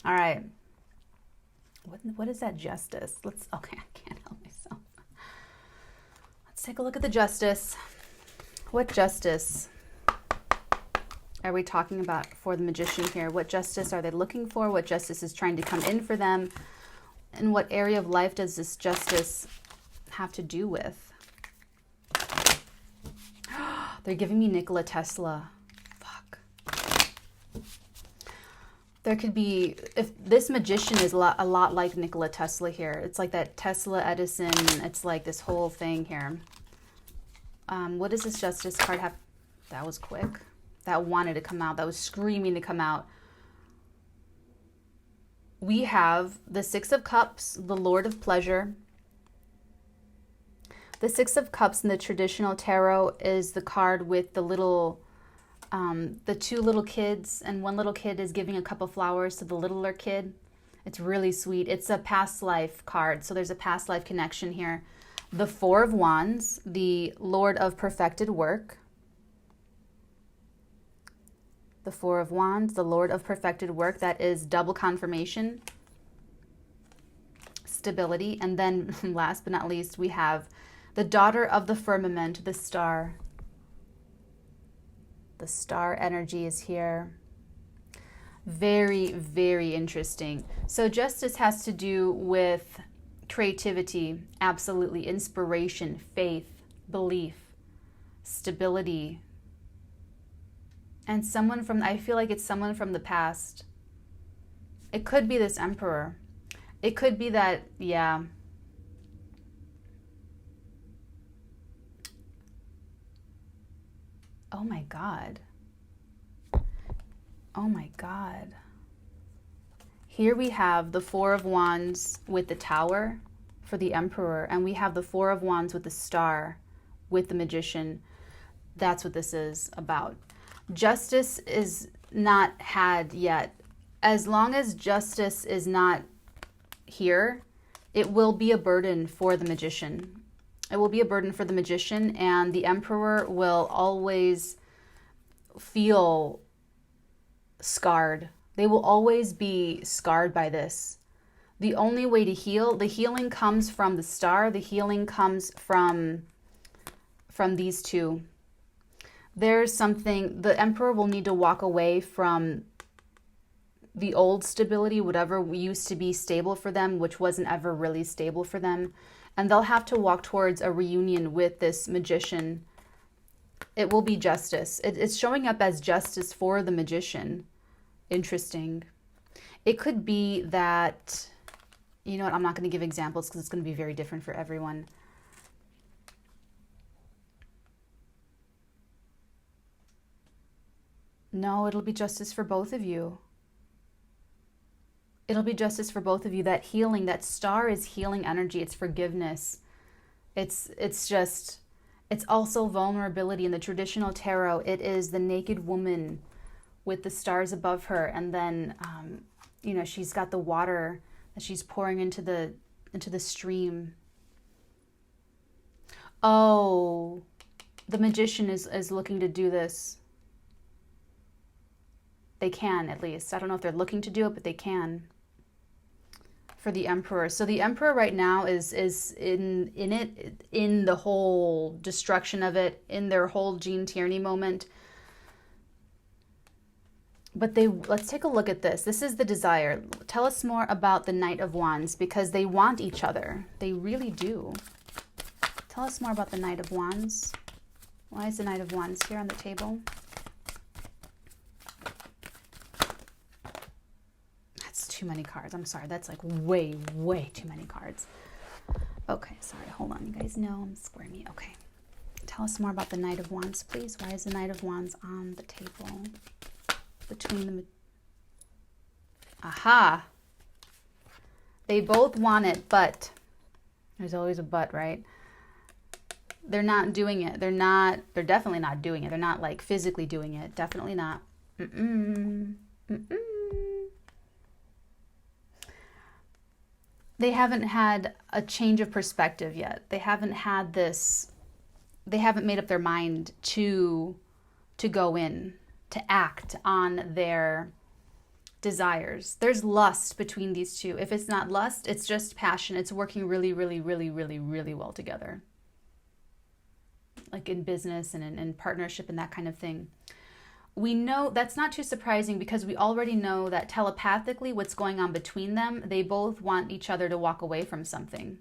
All right. What is that justice? Okay, I can't help myself. Let's take a look at the justice. What justice are we talking about for the magician here? What justice are they looking for? What justice is trying to come in for them? And what area of life does this justice have to do with? They're giving me Nikola Tesla. Fuck. There could be, if this magician is a lot like Nikola Tesla here. It's like that Tesla Edison. It's like this whole thing here. What does this justice card have? That was quick. That wanted to come out. That was screaming to come out. We have the Six of Cups, the Lord of Pleasure. The Six of Cups in the traditional tarot is the card with the two little kids, and one little kid is giving a cup of flowers to the littler kid. It's really sweet. It's a past life card, so there's a past life connection here. The Four of Wands, the Lord of Perfected Work. The Four of Wands, the Lord of Perfected Work, that is double confirmation, stability. And then last but not least, we have the Daughter of the Firmament, the Star. The star energy is here. Very, very interesting. So justice has to do with creativity, absolutely, inspiration, faith, belief, stability, And someone from, I feel like it's someone from the past. It could be this Emperor. It could be that, yeah. Oh my God. Oh my God. Here we have the Four of Wands with the Tower for the Emperor, and we have the Four of Wands with the Star with the Magician. That's what this is about. Justice is not had yet. As long as justice is not here, it will be a burden for the Magician. It will be a burden for the Magician, and the Emperor will always feel scarred. They will always be scarred by this. The only way to heal, the healing comes from the Star. The healing comes from these two. There's something, the Emperor will need to walk away from the old stability, whatever used to be stable for them, which wasn't ever really stable for them. And they'll have to walk towards a reunion with this Magician. It will be justice. It's showing up as justice for the Magician. Interesting. It could be that, you know what, I'm not going to give examples because it's going to be very different for everyone. No, it'll be justice for both of you. It'll be justice for both of you. That healing, that Star is healing energy. It's forgiveness. It's just, it's also vulnerability. In the traditional tarot, it is the naked woman with the stars above her. And then, you know, she's got the water that she's pouring into the stream. Oh, the Magician is looking to do this. They can, at least. I don't know if they're looking to do it, but they can. For the Emperor. So the Emperor right now is in the whole destruction of it, in their whole Jean Tierney moment. But let's take a look at this. This is the desire. Tell us more about the Knight of Wands, because they want each other. They really do. Tell us more about the Knight of Wands. Why is the Knight of Wands here on the table? Too many cards. I'm sorry. That's like way too many cards. Okay, sorry. Hold on, you guys. No, I'm squirmy. Okay. Tell us more about the Knight of Wands, please. Why is the Knight of Wands on the table? Between the... Aha! They both want it, but... There's always a but, right? They're not doing it. They're definitely not doing it. They're not like physically doing it. Definitely not. They haven't had a change of perspective yet. They haven't had this, they haven't made up their mind to go in, to act on their desires. There's lust between these two. If it's not lust, it's just passion. It's working really well together. Like in business and in partnership and that kind of thing. We know that's not too surprising because we already know that telepathically what's going on between them, they both want each other to walk away from something.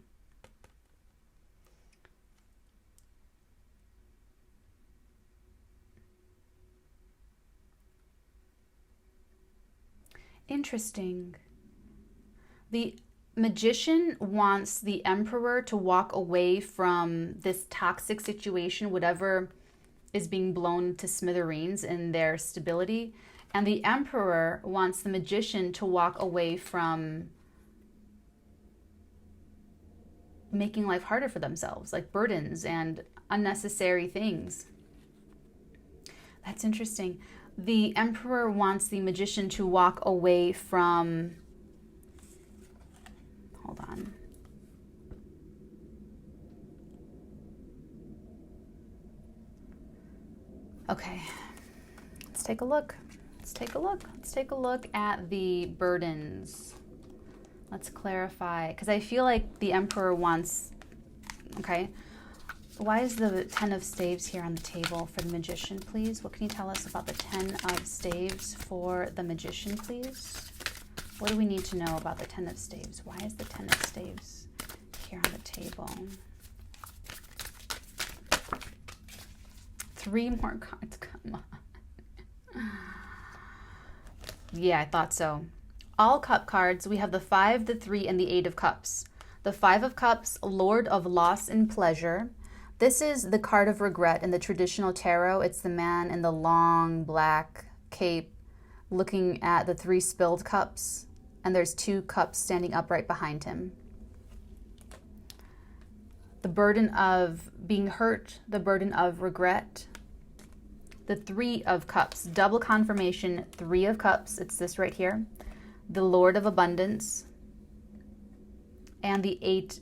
Interesting. The Magician wants the Emperor to walk away from this toxic situation, whatever is being blown to smithereens in their stability. And the Emperor wants the Magician to walk away from making life harder for themselves, like burdens and unnecessary things. That's interesting. The Emperor wants the Magician to walk away from... Hold on. Okay, let's take a look. Let's take a look at the burdens. Let's clarify, because I feel like the Emperor wants, okay. Why is the 10 of staves here on the table for the Magician, please? What can you tell us about the 10 of staves for the Magician, please? What do we need to know about the 10 of staves? Why is the 10 of staves here on the table? 3 more cards, come on. Yeah, I thought so. All cup cards, we have the 5, the 3, and the 8 of cups. The 5 of cups, Lord of loss and pleasure. This is the card of regret in the traditional tarot. It's the man in the long black cape looking at the 3 spilled cups, and there's 2 cups standing upright behind him. The burden of being hurt, the burden of regret. The 3 of cups, double confirmation, 3 of cups, it's this right here. The Lord of abundance. And the 8,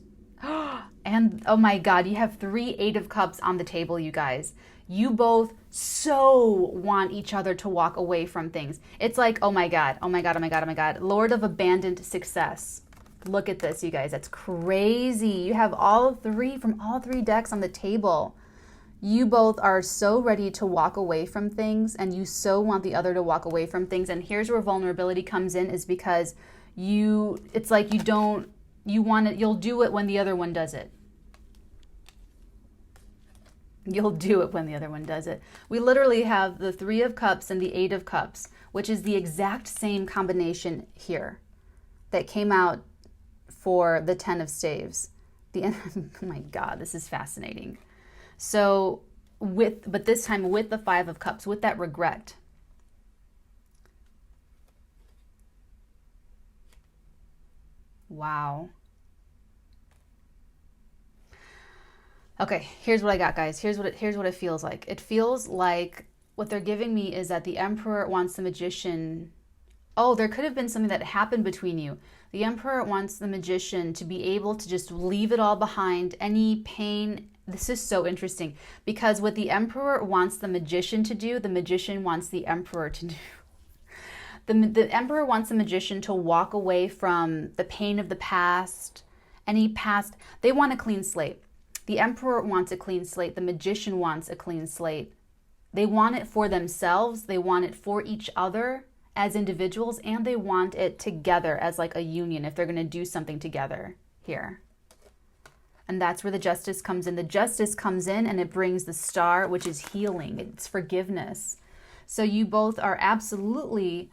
and oh my God, you have 3 8 of cups on the table, you guys. You both so want each other to walk away from things. It's like, oh my God, oh my God, oh my God, oh my God. Lord of abandoned success. Look at this, you guys. That's crazy. You have all 3 from all 3 decks on the table. You both are so ready to walk away from things, and you so want the other to walk away from things. And here's where vulnerability comes in, is because it's like you want it, you'll do it when the other one does it. You'll do it when the other one does it. We literally have the 3 of cups and the 8 of cups, which is the exact same combination here that came out for the 10 of staves. Oh my God, this is fascinating. So but this time with the 5 of cups, with that regret. Wow. Okay, here's what I got, guys. Here's what it feels like. It feels like what they're giving me is that the Emperor wants the Magician. Oh, there could have been something that happened between you. The Emperor wants the Magician to be able to just leave it all behind, any pain. This is so interesting, because what the Emperor wants the Magician to do, the Magician wants the Emperor to do. The Emperor wants the Magician to walk away from the pain of the past, any past. They want a clean slate. The Emperor wants a clean slate. The Magician wants a clean slate. They want it for themselves. They want it for each other as individuals, and they want it together as like a union if they're going to do something together here. And that's where the Justice comes in. The Justice comes in and it brings the Star, which is healing. It's forgiveness. So you both are absolutely,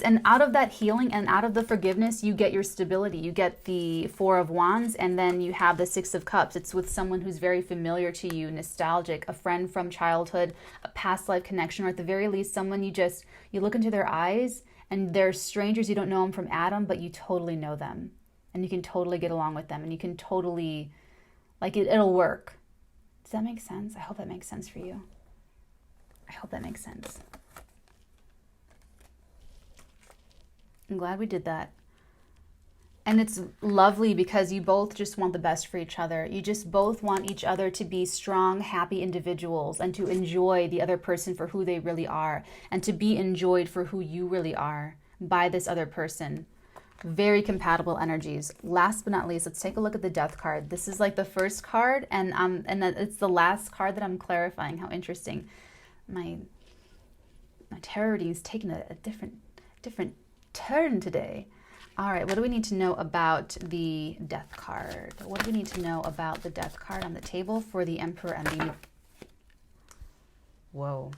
and out of that healing and out of the forgiveness, you get your stability. You get the 4 of Wands, and then you have the 6 of Cups. It's with someone who's very familiar to you, nostalgic, a friend from childhood, a past life connection, or at the very least, someone you look into their eyes, and they're strangers. You don't know them from Adam, but you totally know them. And you can totally get along with them, and you can totally, it'll work. Does that make sense? I hope that makes sense for you. I hope that makes sense. I'm glad we did that. And it's lovely because you both just want the best for each other. You just both want each other to be strong, happy individuals, and to enjoy the other person for who they really are, and to be enjoyed for who you really are by this other person. Very compatible energies. Last but not least, let's take a look at the Death card. This is like the first card, and it's the last card that I'm clarifying. How interesting. My tarot reading is taking a different turn today. All right, what do we need to know about the Death card? What do we need to know about the Death card on the table for the Emperor and the... Whoa.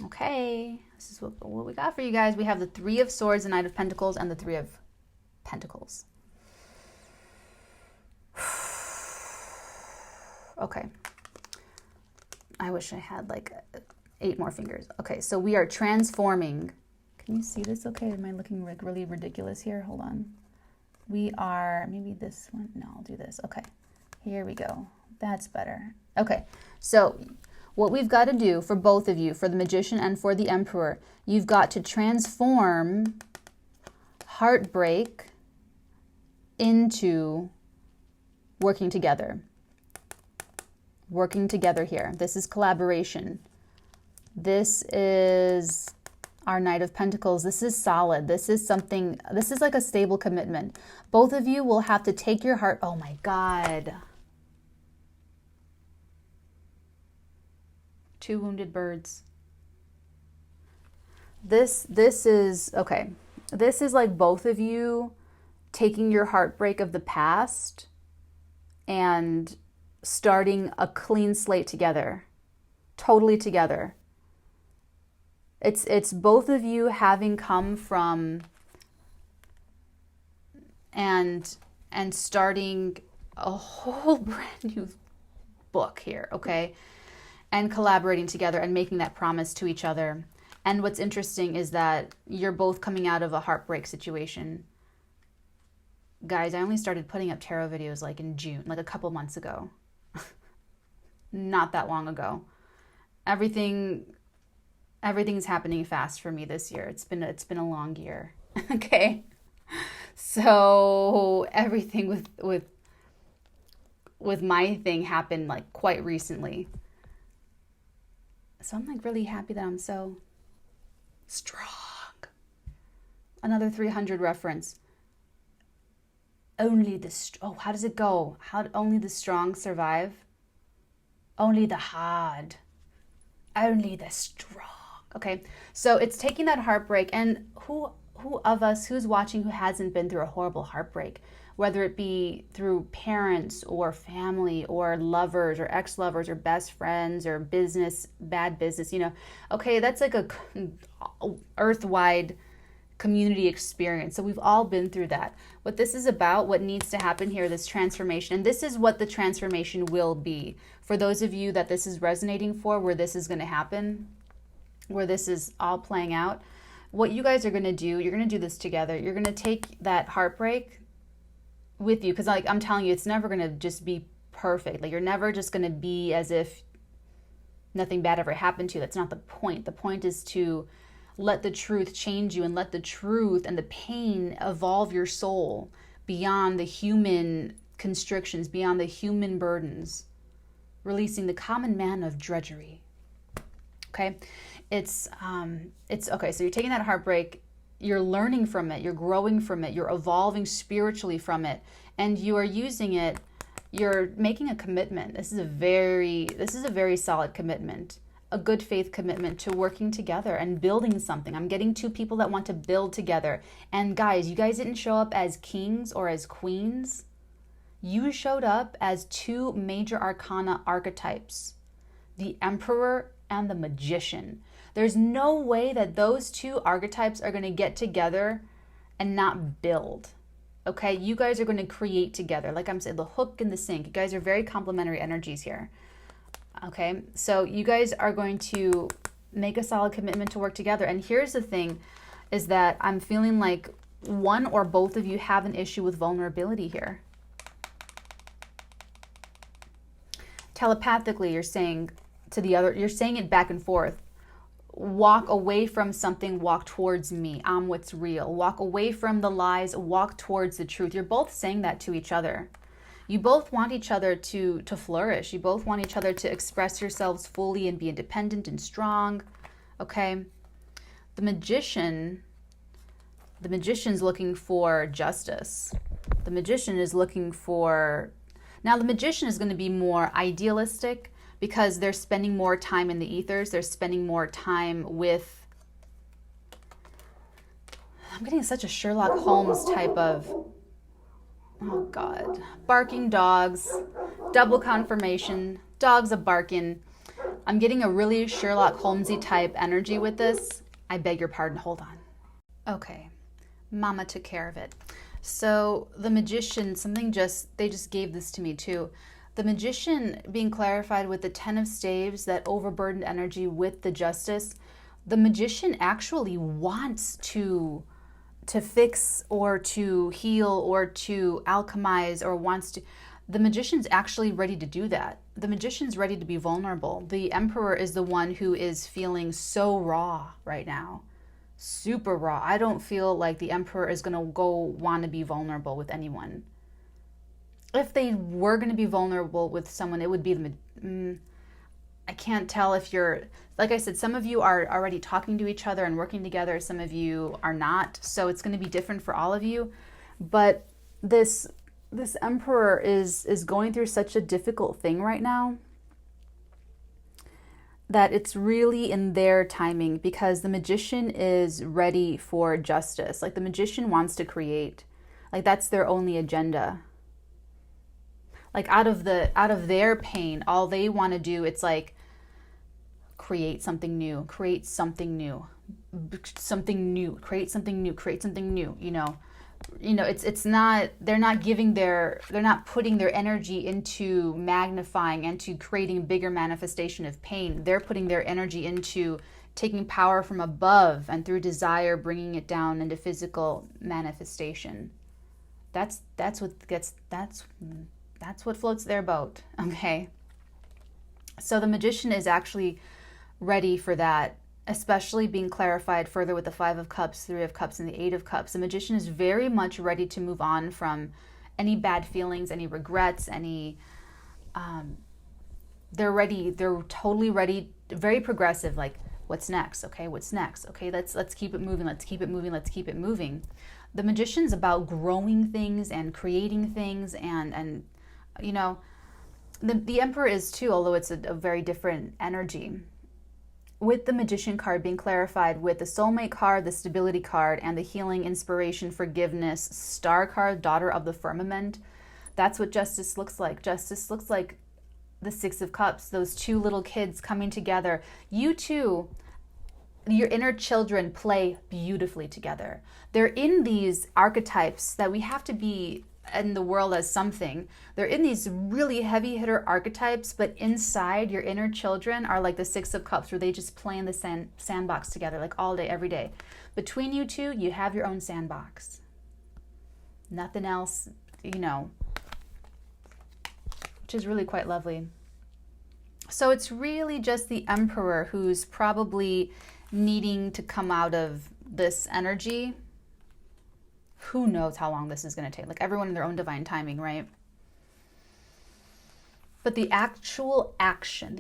Okay, this is what we got for you guys. We have the 3 of Swords, the Knight of Pentacles, and the 3 of Pentacles. Okay. I wish I had 8 more fingers. Okay, so we are transforming. Can you see this okay? Am I looking really ridiculous here? Hold on. We are, maybe this one. No, I'll do this. Okay, here we go. That's better. Okay, so what we've got to do for both of you, for the Magician and for the Emperor, you've got to transform heartbreak into working together. Working together here. This is collaboration. This is our Knight of Pentacles. This is solid. This is something, this is like a stable commitment. Both of you will have to take your heart. Oh my God. 2 wounded birds. This is, okay. This is like both of you taking your heartbreak of the past and starting a clean slate together. totally together. It's both of you having come from and starting a whole brand new book here, okay? And collaborating together and making that promise to each other. And what's interesting is that you're both coming out of a heartbreak situation. Guys, I only started putting up tarot videos like in June, like a couple months ago. Not that long ago. Everything's happening fast for me this year. It's been a long year. Okay? So everything with my thing happened like quite recently. So I'm like really happy that I'm so strong. Another 300 reference. Only the how does it go? How only the strong survive? Only the hard. Only the strong. Okay, so it's taking that heartbreak, and who of us who's watching who hasn't been through a horrible heartbreak, whether it be through parents or family or lovers or ex-lovers or best friends or bad business, you know, okay, that's like a earth-wide community experience. So we've all been through that. What this is about, what needs to happen here, this transformation, and this is what the transformation will be. For those of you that this is resonating for, where this is going to happen, where this is all playing out, what you guys are going to do, you're going to do this together. You're going to take that heartbreak with you, because like I'm telling you, it's never going to just be perfect. Like you're never just going to be as if nothing bad ever happened to you. That's not the point. The point is to let the truth change you and let the truth and the pain evolve your soul beyond the human constrictions, beyond the human burdens, releasing the common man of drudgery. Okay? It's okay. So you're taking that heartbreak, you're learning from it, you're growing from it, you're evolving spiritually from it, and you are using it. You're making a commitment. This is a very solid commitment, a good faith commitment to working together and building something. I'm getting two people that want to build together. And guys, you guys didn't show up as kings or as queens. You showed up as two major arcana archetypes, the Emperor and the Magician. There's no way that those two archetypes are going to get together and not build. Okay, you guys are going to create together. Like I'm saying, the hook and the sink. You guys are very complementary energies here. Okay, so you guys are going to make a solid commitment to work together. And here's the thing, is that I'm feeling like one or both of you have an issue with vulnerability here. Telepathically, you're saying to the other, you're saying it back and forth. Walk away from something, walk towards me. I'm what's real. Walk away from the lies, walk towards the truth. You're both saying that to each other. You both want each other to flourish. You both want each other to express yourselves fully and be independent and strong. Okay? The magician's looking for justice. The magician is looking for... Now, the magician is going to be more idealistic, because they're spending more time in the ethers. They're spending more time with... I'm getting such a Sherlock Holmes type of... Oh, God. Barking dogs. Double confirmation. Dogs a barking. I'm getting a really Sherlock Holmesy type energy with this. I beg your pardon. Hold on. Okay. Mama took care of it. So the magician, they just gave this to me too. The magician being clarified with the 10 of staves, that overburdened energy with the justice. The magician actually wants to fix or to heal or to alchemize, or wants to... The magician's actually ready to do that. The magician's ready to be vulnerable. The Emperor is the one who is feeling so raw right now. Super raw. I don't feel like the Emperor is going to want to be vulnerable with anyone. If they were going to be vulnerable with someone, it would be I can't tell if you're... Like I said, some of you are already talking to each other and working together. Some of you are not. So it's going to be different for all of you. But this Emperor is going through such a difficult thing right now that it's really in their timing, because the magician is ready for justice. Like the magician wants to create. Like that's their only agenda. Like out of their pain, all they want to do, it's like create something new, create something new, something new, create something new, create something new, it's not, they're not putting their energy into magnifying and to creating bigger manifestation of pain. They're putting their energy into taking power from above and through desire, bringing it down into physical manifestation. That's what floats their boat. Okay. So the magician is actually ready for that, especially being clarified further with the 5 of Cups, 3 of Cups, and the 8 of Cups. The magician is very much ready to move on from any bad feelings, any regrets, they're ready. They're totally ready, very progressive. Like, what's next? Okay, what's next? Okay, let's keep it moving. Let's keep it moving. Let's keep it moving. The magician's about growing things and creating things, and the Emperor is too, although it's a very different energy. With the Magician card being clarified with the Soulmate card, the Stability card, and the Healing, Inspiration, Forgiveness, Star card, Daughter of the Firmament, that's what Justice looks like. Justice looks like the 6 of Cups, those 2 little kids coming together. You two, your inner children, play beautifully together. They're in these archetypes that we have to be in the world as something. They're in these really heavy hitter archetypes, but inside, your inner children are like the 6 of Cups, where they just play in the sandbox together, like all day, every day. Between you two, you have your own sandbox. Nothing else, which is really quite lovely. So it's really just the Emperor who's probably needing to come out of this energy. Who knows how long this is going to take? Like, everyone in their own divine timing, right? But the actual action,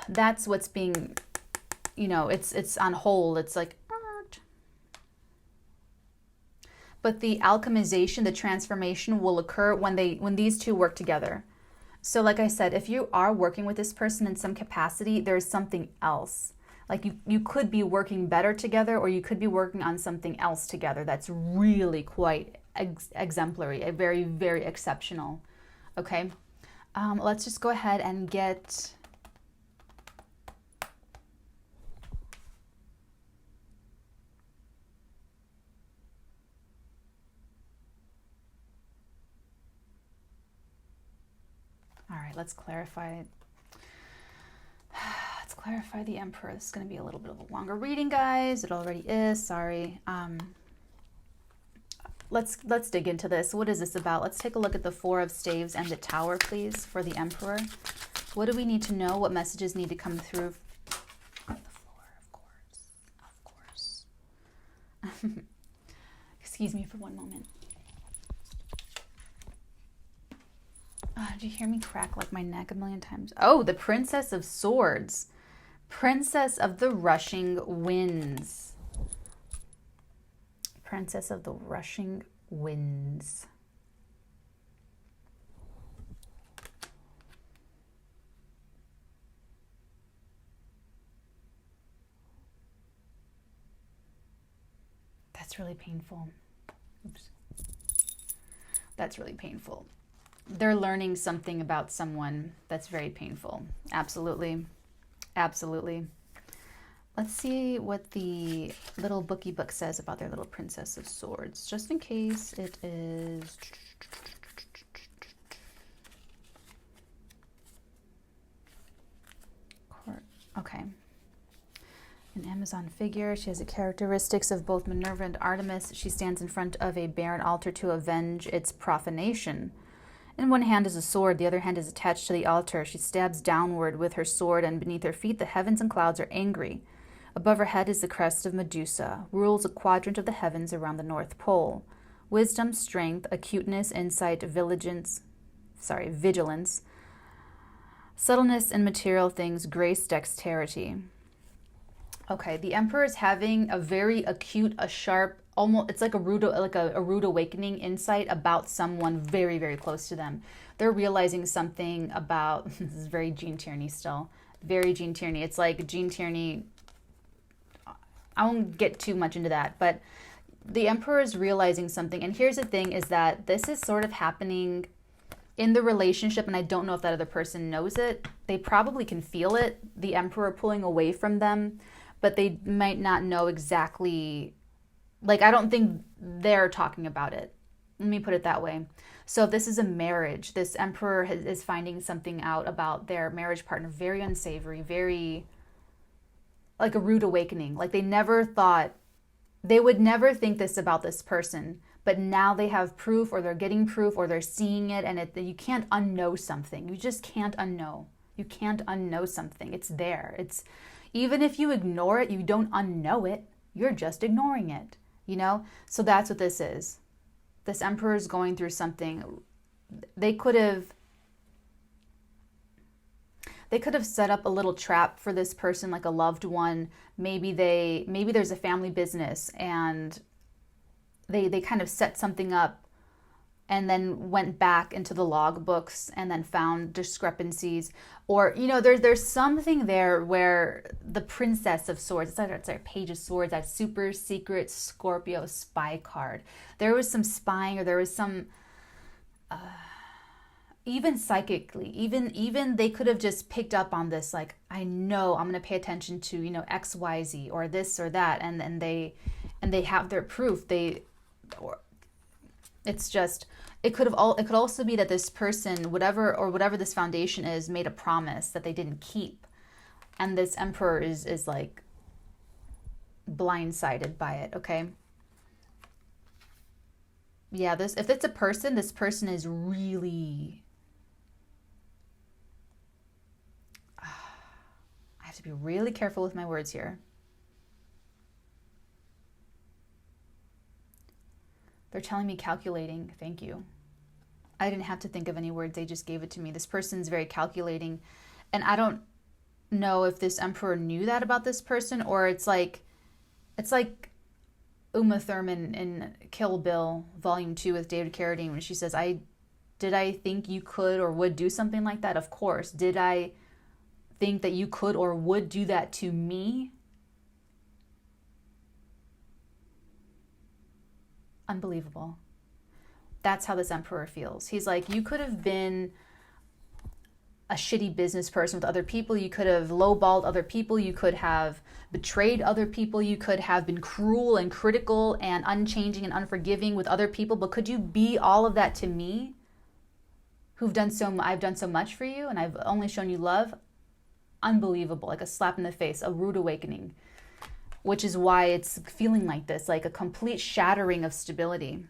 that's what's being, it's on hold. It's like, but the alchemization, the transformation will occur when these two work together. So like I said, if you are working with this person in some capacity, there's something else. Like you could be working better together, or you could be working on something else together that's really quite exemplary, very, very exceptional. Okay, let's just go ahead and get... All right, let's clarify it. Let's clarify the Emperor. This is going to be a little bit of a longer reading, guys. It already is. Sorry. Let's dig into this. What is this about? Let's take a look at the 4 of Staves and the Tower, please, for the Emperor. What do we need to know? What messages need to come through? The 4, of course. Excuse me for one moment. Did you hear me crack like my neck a million times? Oh, the Princess of Swords. Princess of the Rushing Winds. Princess of the Rushing Winds. That's really painful. Oops. That's really painful. They're learning something about someone that's very painful. Absolutely. Absolutely. Let's see what the little bookie book says about their little Princess of Swords, just in case it is... Okay. An Amazon figure. She has the characteristics of both Minerva and Artemis. She stands in front of a barren altar to avenge its profanation. In one hand is a sword, the other hand is attached to the altar. She stabs downward with her sword, and beneath her feet the heavens and clouds are angry. Above her head is the crest of Medusa, rules a quadrant of the heavens around the North Pole. Wisdom, strength, acuteness, insight, vigilance, subtleness in material things, grace, dexterity. Okay, the Emperor is having a very acute, a sharp, almost, it's like a rude awakening insight about someone very, very close to them. They're realizing something about, this is very Gene Tierney still, very Gene Tierney. It's like Gene Tierney, I won't get too much into that, but the Emperor is realizing something. And here's the thing, is that this is sort of happening in the relationship, and I don't know if that other person knows it, they probably can feel it, the Emperor pulling away from them, but they might not know exactly, like, I don't think they're talking about it. Let me put it that way. So if this is a marriage, this Emperor is finding something out about their marriage partner, very unsavory, very like a rude awakening. Like they never thought, they would never think this about this person, but now they have proof, or they're getting proof, or they're seeing it, and you can't unknow something. You just can't unknow. You can't unknow something. It's there. It's, even if you ignore it, you don't unknow it. You're just ignoring it, you know? So that's what this is. This Emperor is going through something. They could have set up a little trap for this person, like a loved one. Maybe there's a family business, and they kind of set something up and then went back into the log books and then found discrepancies. Or, you know, there's something there where the Princess of Swords, it's a Page of Swords, that super secret Scorpio spy card. There was some spying, or there was some, even psychically, even they could have just picked up on this, like, I know I'm going to pay attention to, you know, X, Y, Z, or this or that. And they have their proof. It's just, it could also be that this person, whatever this foundation is, made a promise that they didn't keep. And this Emperor is like blindsided by it, okay? Yeah, if it's a person, this person is really, I have to be really careful with my words here. They're telling me calculating. Thank you. I didn't have to think of any words. They just gave it to me. This person's very calculating. And I don't know if this Emperor knew that about this person, or it's like Uma Thurman in Kill Bill Volume 2 with David Carradine, when she says, did I think you could or would do something like that? Of course. Did I think that you could or would do that to me? Unbelievable. That's how this Emperor feels. He's like, you could have been a shitty business person with other people. You could have lowballed other people. You could have betrayed other people. You could have been cruel and critical and unchanging and unforgiving with other people. But could you be all of that to me, I've done so much for you, and I've only shown you love? Unbelievable. Like a slap in the face, a rude awakening. Which is why it's feeling like this, like a complete shattering of stability.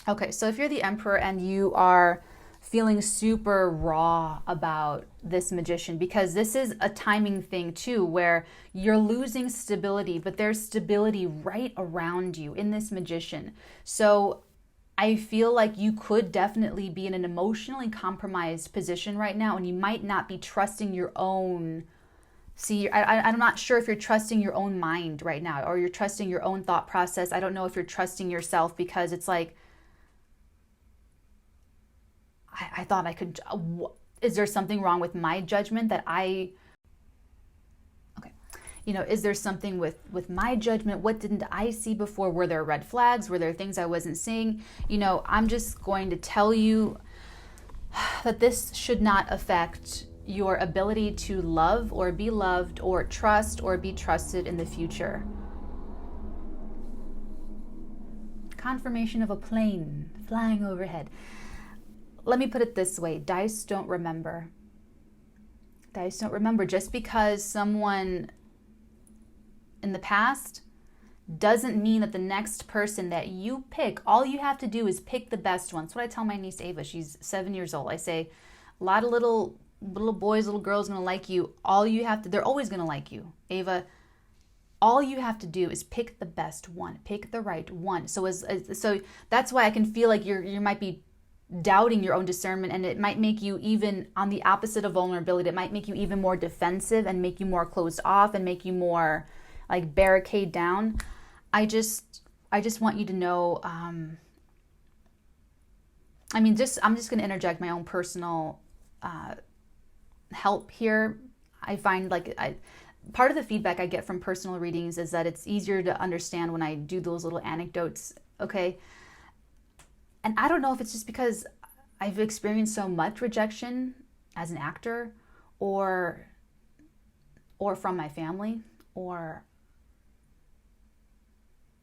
Okay, so if you're the Emperor and you are feeling super raw about this Magician, because this is a timing thing too, where you're losing stability, but there's stability right around you in this Magician. So I feel like you could definitely be in an emotionally compromised position right now, and you might not be trusting your own. See, I'm not sure if you're trusting your own mind right now, or you're trusting your own thought process. I don't know if you're trusting yourself, because it's like, I thought I could, is there something wrong with my judgment okay, you know, is there something with my judgment? What didn't I see before? Were there red flags? Were there things I wasn't seeing? You know, I'm just going to tell you that this should not affect your ability to love or be loved or trust or be trusted in the future. Confirmation of a plane flying overhead. Let me put it this way. Dice don't remember. Dice don't remember. Just because someone in the past doesn't mean that the next person that you pick, all you have to do is pick the best one. That's what I tell my niece Ava. She's 7 years old. I say, a lot of little boys, little girls going to like you. They're always going to like you. Ava, all you have to do is pick the best one. Pick the right one. So so that's why I can feel like you might be doubting your own discernment, and it might make you, even on the opposite of vulnerability, it might make you even more defensive and make you more closed off and make you more like barricade down. I just want you to know, I'm just going to interject my own personal help here. I find part of the feedback I get from personal readings is that it's easier to understand when I do those little anecdotes, okay? And I don't know if it's just because I've experienced so much rejection as an actor, or from my family, or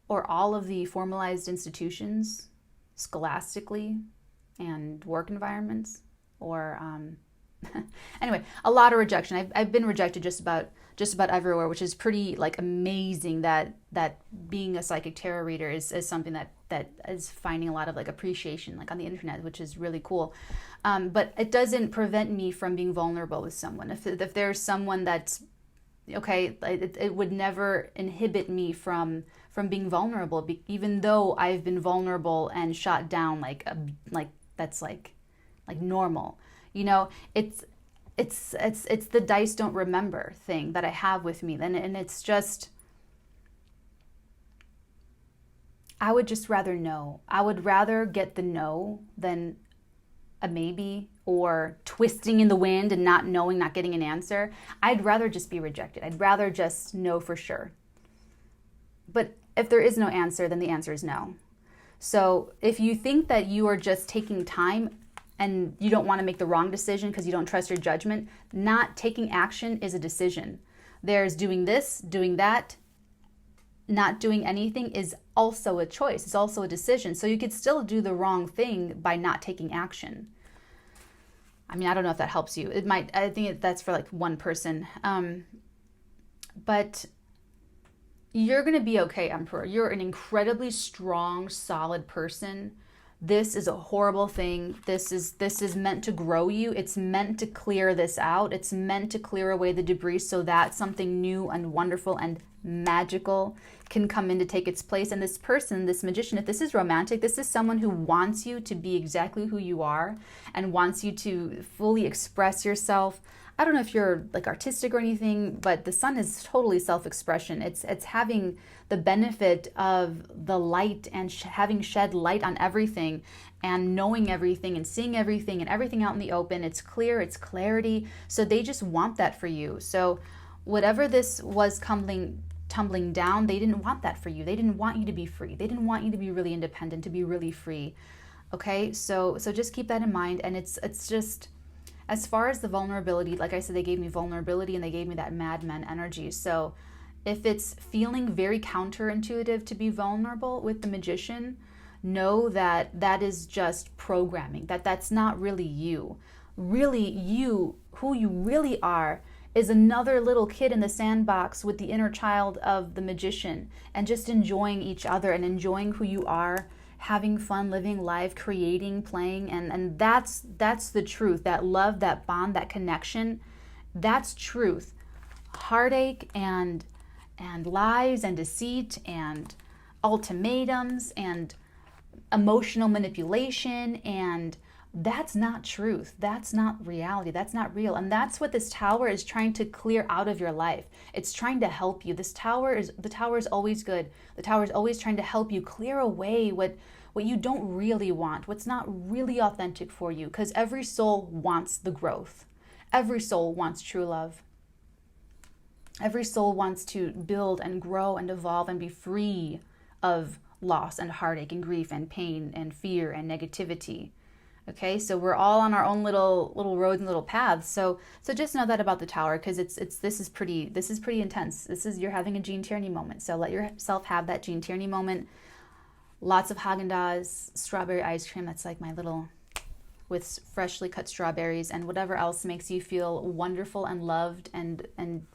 all of the formalized institutions scholastically and work environments, or anyway, a lot of rejection. I've been rejected just about everywhere, which is pretty like amazing that being a psychic tarot reader is something that is finding a lot of like appreciation like on the internet, which is really cool. But it doesn't prevent me from being vulnerable with someone. If there's someone that's okay, it would never inhibit me from being vulnerable, even though I've been vulnerable and shot down like that's like normal. You know, it's the dice don't remember thing that I have with me. And it's just, I would just rather know. I would rather get the no than a maybe, or twisting in the wind and not knowing, not getting an answer. I'd rather just be rejected. I'd rather just know for sure. But if there is no answer, then the answer is no. So if you think that you are just taking time and you don't want to make the wrong decision because you don't trust your judgment, not taking action is a decision. There's doing this, doing that. Not doing anything is also a choice. It's also a decision. So you could still do the wrong thing by not taking action. I mean, I don't know if that helps you. It might. I think that's for like one person. But you're going to be okay, Emperor. You're an incredibly strong, solid person. This is a horrible thing. This is meant to grow you. It's meant to clear this out. It's meant to clear away the debris so that something new and wonderful and magical can come in to take its place. And this person, this magician, if this is romantic, this is someone who wants you to be exactly who you are and wants you to fully express yourself. I don't know if you're like artistic or anything, but the sun is totally self-expression. It's having the benefit of the light and having shed light on everything and knowing everything and seeing everything and everything out in the open. It's clear, it's clarity. So they just want that for you. So whatever this was tumbling down, they didn't want that for you. They didn't want you to be free. They didn't want you to be really independent, to be really free. Okay, so just keep that in mind. And it's just, as far as the vulnerability, like I said, they gave me vulnerability and they gave me that madman energy. So if it's feeling very counterintuitive to be vulnerable with the magician, know that that is just programming, that's not really you. Really you, who you really are, is another little kid in the sandbox with the inner child of the magician, and just enjoying each other and enjoying who you are, having fun, living life, creating, playing, and that's the truth. That love, that bond, that connection, that's truth. Heartache and lies and deceit and ultimatums and emotional manipulation, and that's not truth. That's not reality. That's not real. And that's what this tower is trying to clear out of your life. It's trying to help you. The tower is always good. The tower is always trying to help you clear away what you don't really want, what's not really authentic for you, because every soul wants the growth. Every soul wants true love. Every soul wants to build and grow and evolve and be free of loss and heartache and grief and pain and fear and negativity. Okay, so we're all on our own little roads and little paths. So just know that about the tower, because this is pretty intense. You're having a Gene Tierney moment. So let yourself have that Gene Tierney moment. Lots of Haagen-Dazs strawberry ice cream. That's like my little, with freshly cut strawberries and whatever else makes you feel wonderful and loved and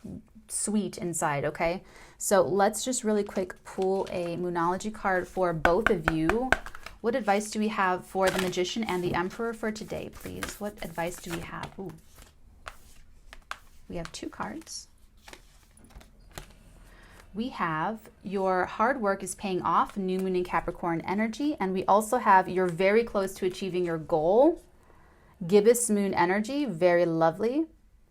sweet inside. Okay, so let's just really quick pull a Moonology card for both of you. What advice do we have for the Magician and the Emperor for today, please? What advice do we have? Ooh. We have two cards. We have your hard work is paying off, new moon in Capricorn energy. And we also have you're very close to achieving your goal, gibbous moon energy, very lovely.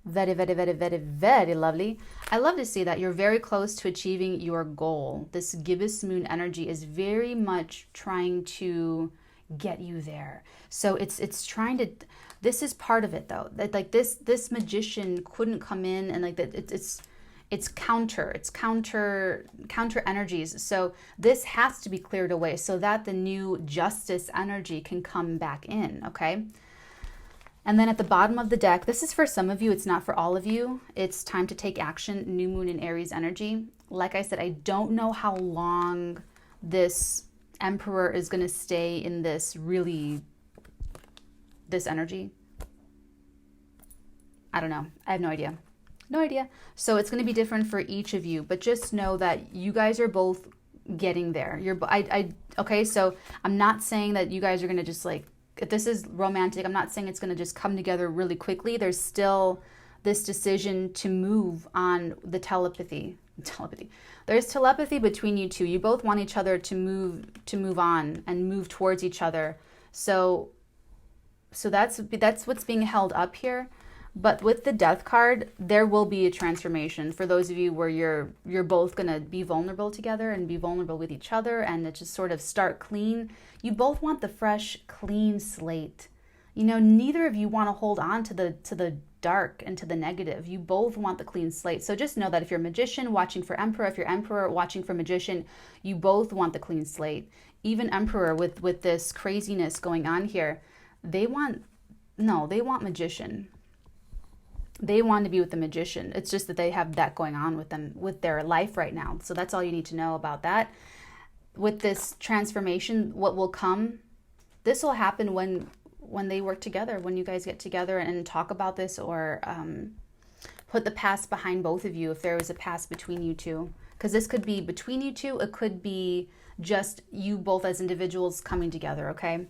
Very, very, very, very, very lovely. I love to see that you're very close to achieving your goal. This gibbous moon energy is very much trying to get you there. So it's trying to, this is part of it though. That like this magician couldn't come in and like that it's counter energies. So this has to be cleared away so that the new justice energy can come back in, okay? And then at the bottom of the deck, this is for some of you, it's not for all of you. It's time to take action, new moon in Aries energy. Like I said, I don't know how long this Emperor is going to stay in this energy. I don't know. I have no idea. No idea. So it's going to be different for each of you, but just know that you guys are both getting there. Okay, so I'm not saying that you guys are going to just like, if this is romantic, I'm not saying it's going to just come together really quickly. There's still this decision to move on the telepathy. There's telepathy between you two. You both want each other to move on and move towards each other. So that's what's being held up here. But with the Death card, there will be a transformation for those of you where you're both going to be vulnerable together and be vulnerable with each other and it just sort of start clean. You both want the fresh, clean slate. You know, neither of you want to hold on to the dark and to the negative. You both want the clean slate. So just know that if you're a magician watching for Emperor, if you're Emperor watching for magician, you both want the clean slate. Even Emperor with this craziness going on here, they want magician. They want to be with the magician. It's just that they have that going on with them, with their life right now. So that's all you need to know about that. With this transformation, what will come, this will happen when they work together, when you guys get together and talk about this, or put the past behind both of you if there was a past between you two. Because this could be between you two. It could be just you both as individuals coming together, okay?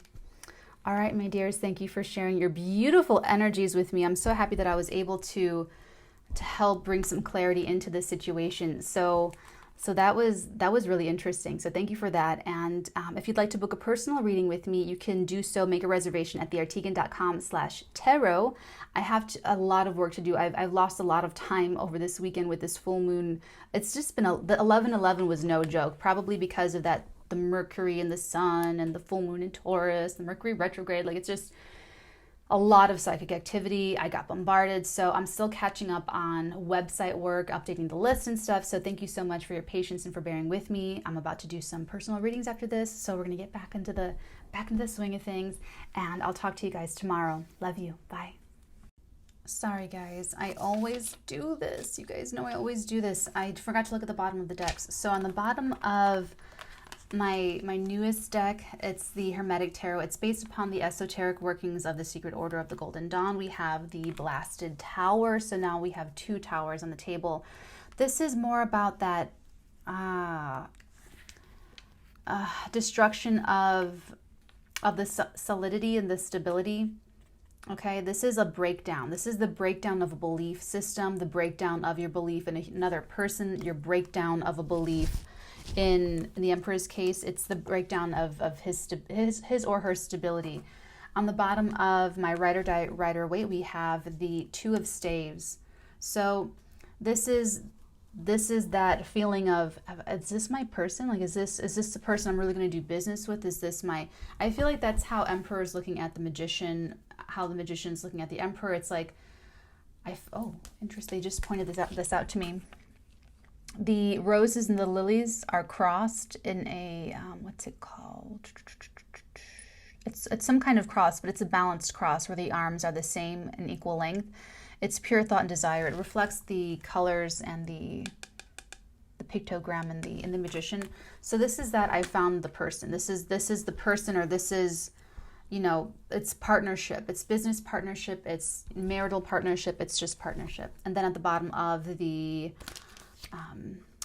All right, my dears, thank you for sharing your beautiful energies with me. I'm so happy that I was able to help bring some clarity into this situation. So that was really interesting. So thank you for that. And if you'd like to book a personal reading with me, you can do so. Make a reservation at theartigan.com/tarot. I have a lot of work to do. I've lost a lot of time over this weekend with this full moon. It's just been the 11/11 was no joke, probably because of that. The Mercury and the Sun and the full moon in Taurus, the Mercury retrograde, like it's just a lot of psychic activity. I got bombarded, so I'm still catching up on website work, updating the list and stuff. So thank you so much for your patience and for bearing with me. I'm about to do some personal readings after this, so we're gonna get back into the swing of things, and I'll talk to you guys tomorrow. Love you. Bye. Sorry guys, I always do this. You guys know I always do this. I forgot to look at the bottom of the decks. So on the bottom of my newest deck, it's the Hermetic Tarot. It's based upon the esoteric workings of the Secret Order of the Golden Dawn. We have the Blasted Tower, so now we have 2 towers on the table. This is more about that destruction of the solidity and the stability. Okay, this is a breakdown. This is the breakdown of a belief system, the breakdown of your belief in another person, your breakdown of a belief. In the Emperor's case, it's the breakdown of his or her stability. On the bottom of my Rider-Waite, we have the 2 of Staves. So this is that feeling of, is this my person? Like, is this the person I'm really going to do business with? Is this I feel like that's how Emperor is looking at the Magician, how the Magician's looking at the Emperor. It's like, interesting. They just pointed this out to me. The roses and the lilies are crossed in a, what's it called? It's some kind of cross, but it's a balanced cross where the arms are the same and equal length. It's pure thought and desire. It reflects the colors and the pictogram in the Magician. So this is that I found the person. This is the person, or this is, you know, it's partnership. It's business partnership. It's marital partnership. It's just partnership. And then at the bottom of the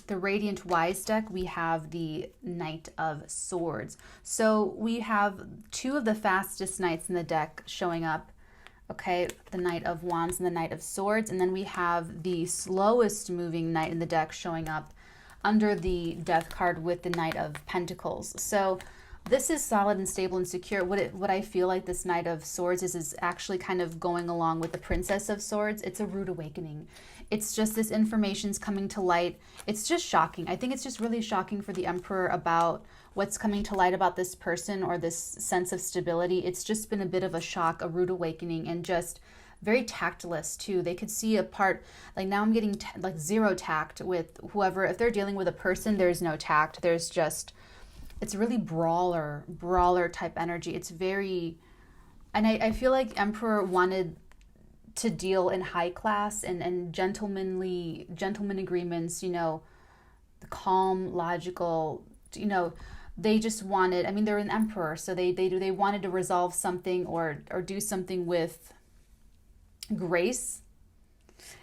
Radiant Wise deck, we have the Knight of Swords. So we have 2 of the fastest knights in the deck showing up. Okay, the Knight of Wands and the Knight of Swords. And then we have the slowest moving knight in the deck showing up under the Death card with the Knight of Pentacles. So this is solid and stable and secure. What I feel like this Knight of Swords is actually kind of going along with the Princess of Swords. It's a rude awakening. It's just this information's coming to light. It's just shocking. I think it's just really shocking for the Emperor about what's coming to light about this person or this sense of stability. It's just been a bit of a shock, a rude awakening, and just very tactless too. They could see a part, like now I'm getting like zero tact with whoever. If they're dealing with a person, there's no tact. There's just, it's really brawler type energy. It's very, and I feel like Emperor wanted to deal in high class and gentleman agreements, you know, the calm, logical, you know, they just wanted, I mean, they're an emperor, so they wanted to resolve something or do something with grace.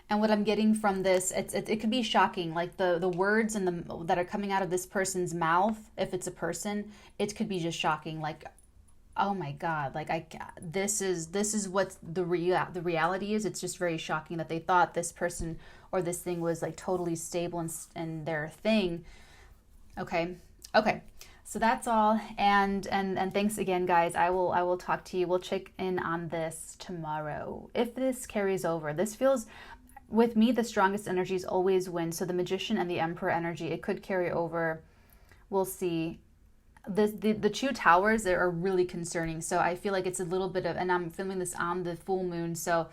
And what I'm getting from this, it could be shocking, like the words that are coming out of this person's mouth, if it's a person, it could be just shocking, like, oh my God, like this is what the reality is. It's just very shocking that they thought this person or this thing was like totally stable and their thing. Okay. So that's all. And thanks again, guys. I will talk to you. We'll check in on this tomorrow. If this carries over, this feels, with me, the strongest energies always win. So the Magician and the Emperor energy, it could carry over. We'll see. The two towers are really concerning. So I feel like it's a little bit of, and I'm filming this on the full moon, so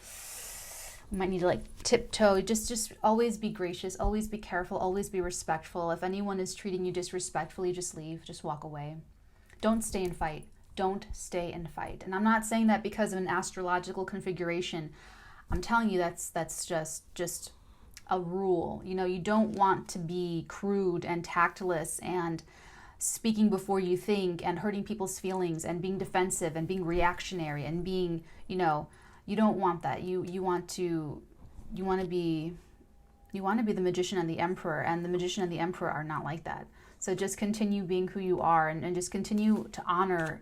you might need to like tiptoe. Just always be gracious, always be careful, always be respectful. If anyone is treating you disrespectfully, just leave, just walk away. Don't stay and fight. Don't stay and fight. And I'm not saying that because of an astrological configuration. I'm telling you that's just a rule. You know, you don't want to be crude and tactless and speaking before you think and hurting people's feelings and being defensive and being reactionary and being, you know, you don't want that. You want to be the Magician and the Emperor, and the Magician and the Emperor are not like that. So just continue being who you are and just continue to honor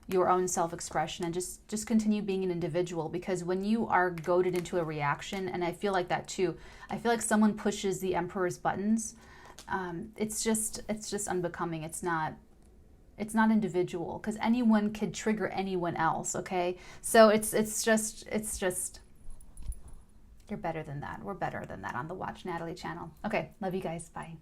your own self-expression and just continue being an individual, because when you are goaded into a reaction, and I feel like that too, I feel like someone pushes the Emperor's buttons, it's just unbecoming. It's not individual, because anyone could trigger anyone else. Okay, so it's just you're better than that. We're better than that on the Watch Natalie channel. Okay, love you guys. Bye.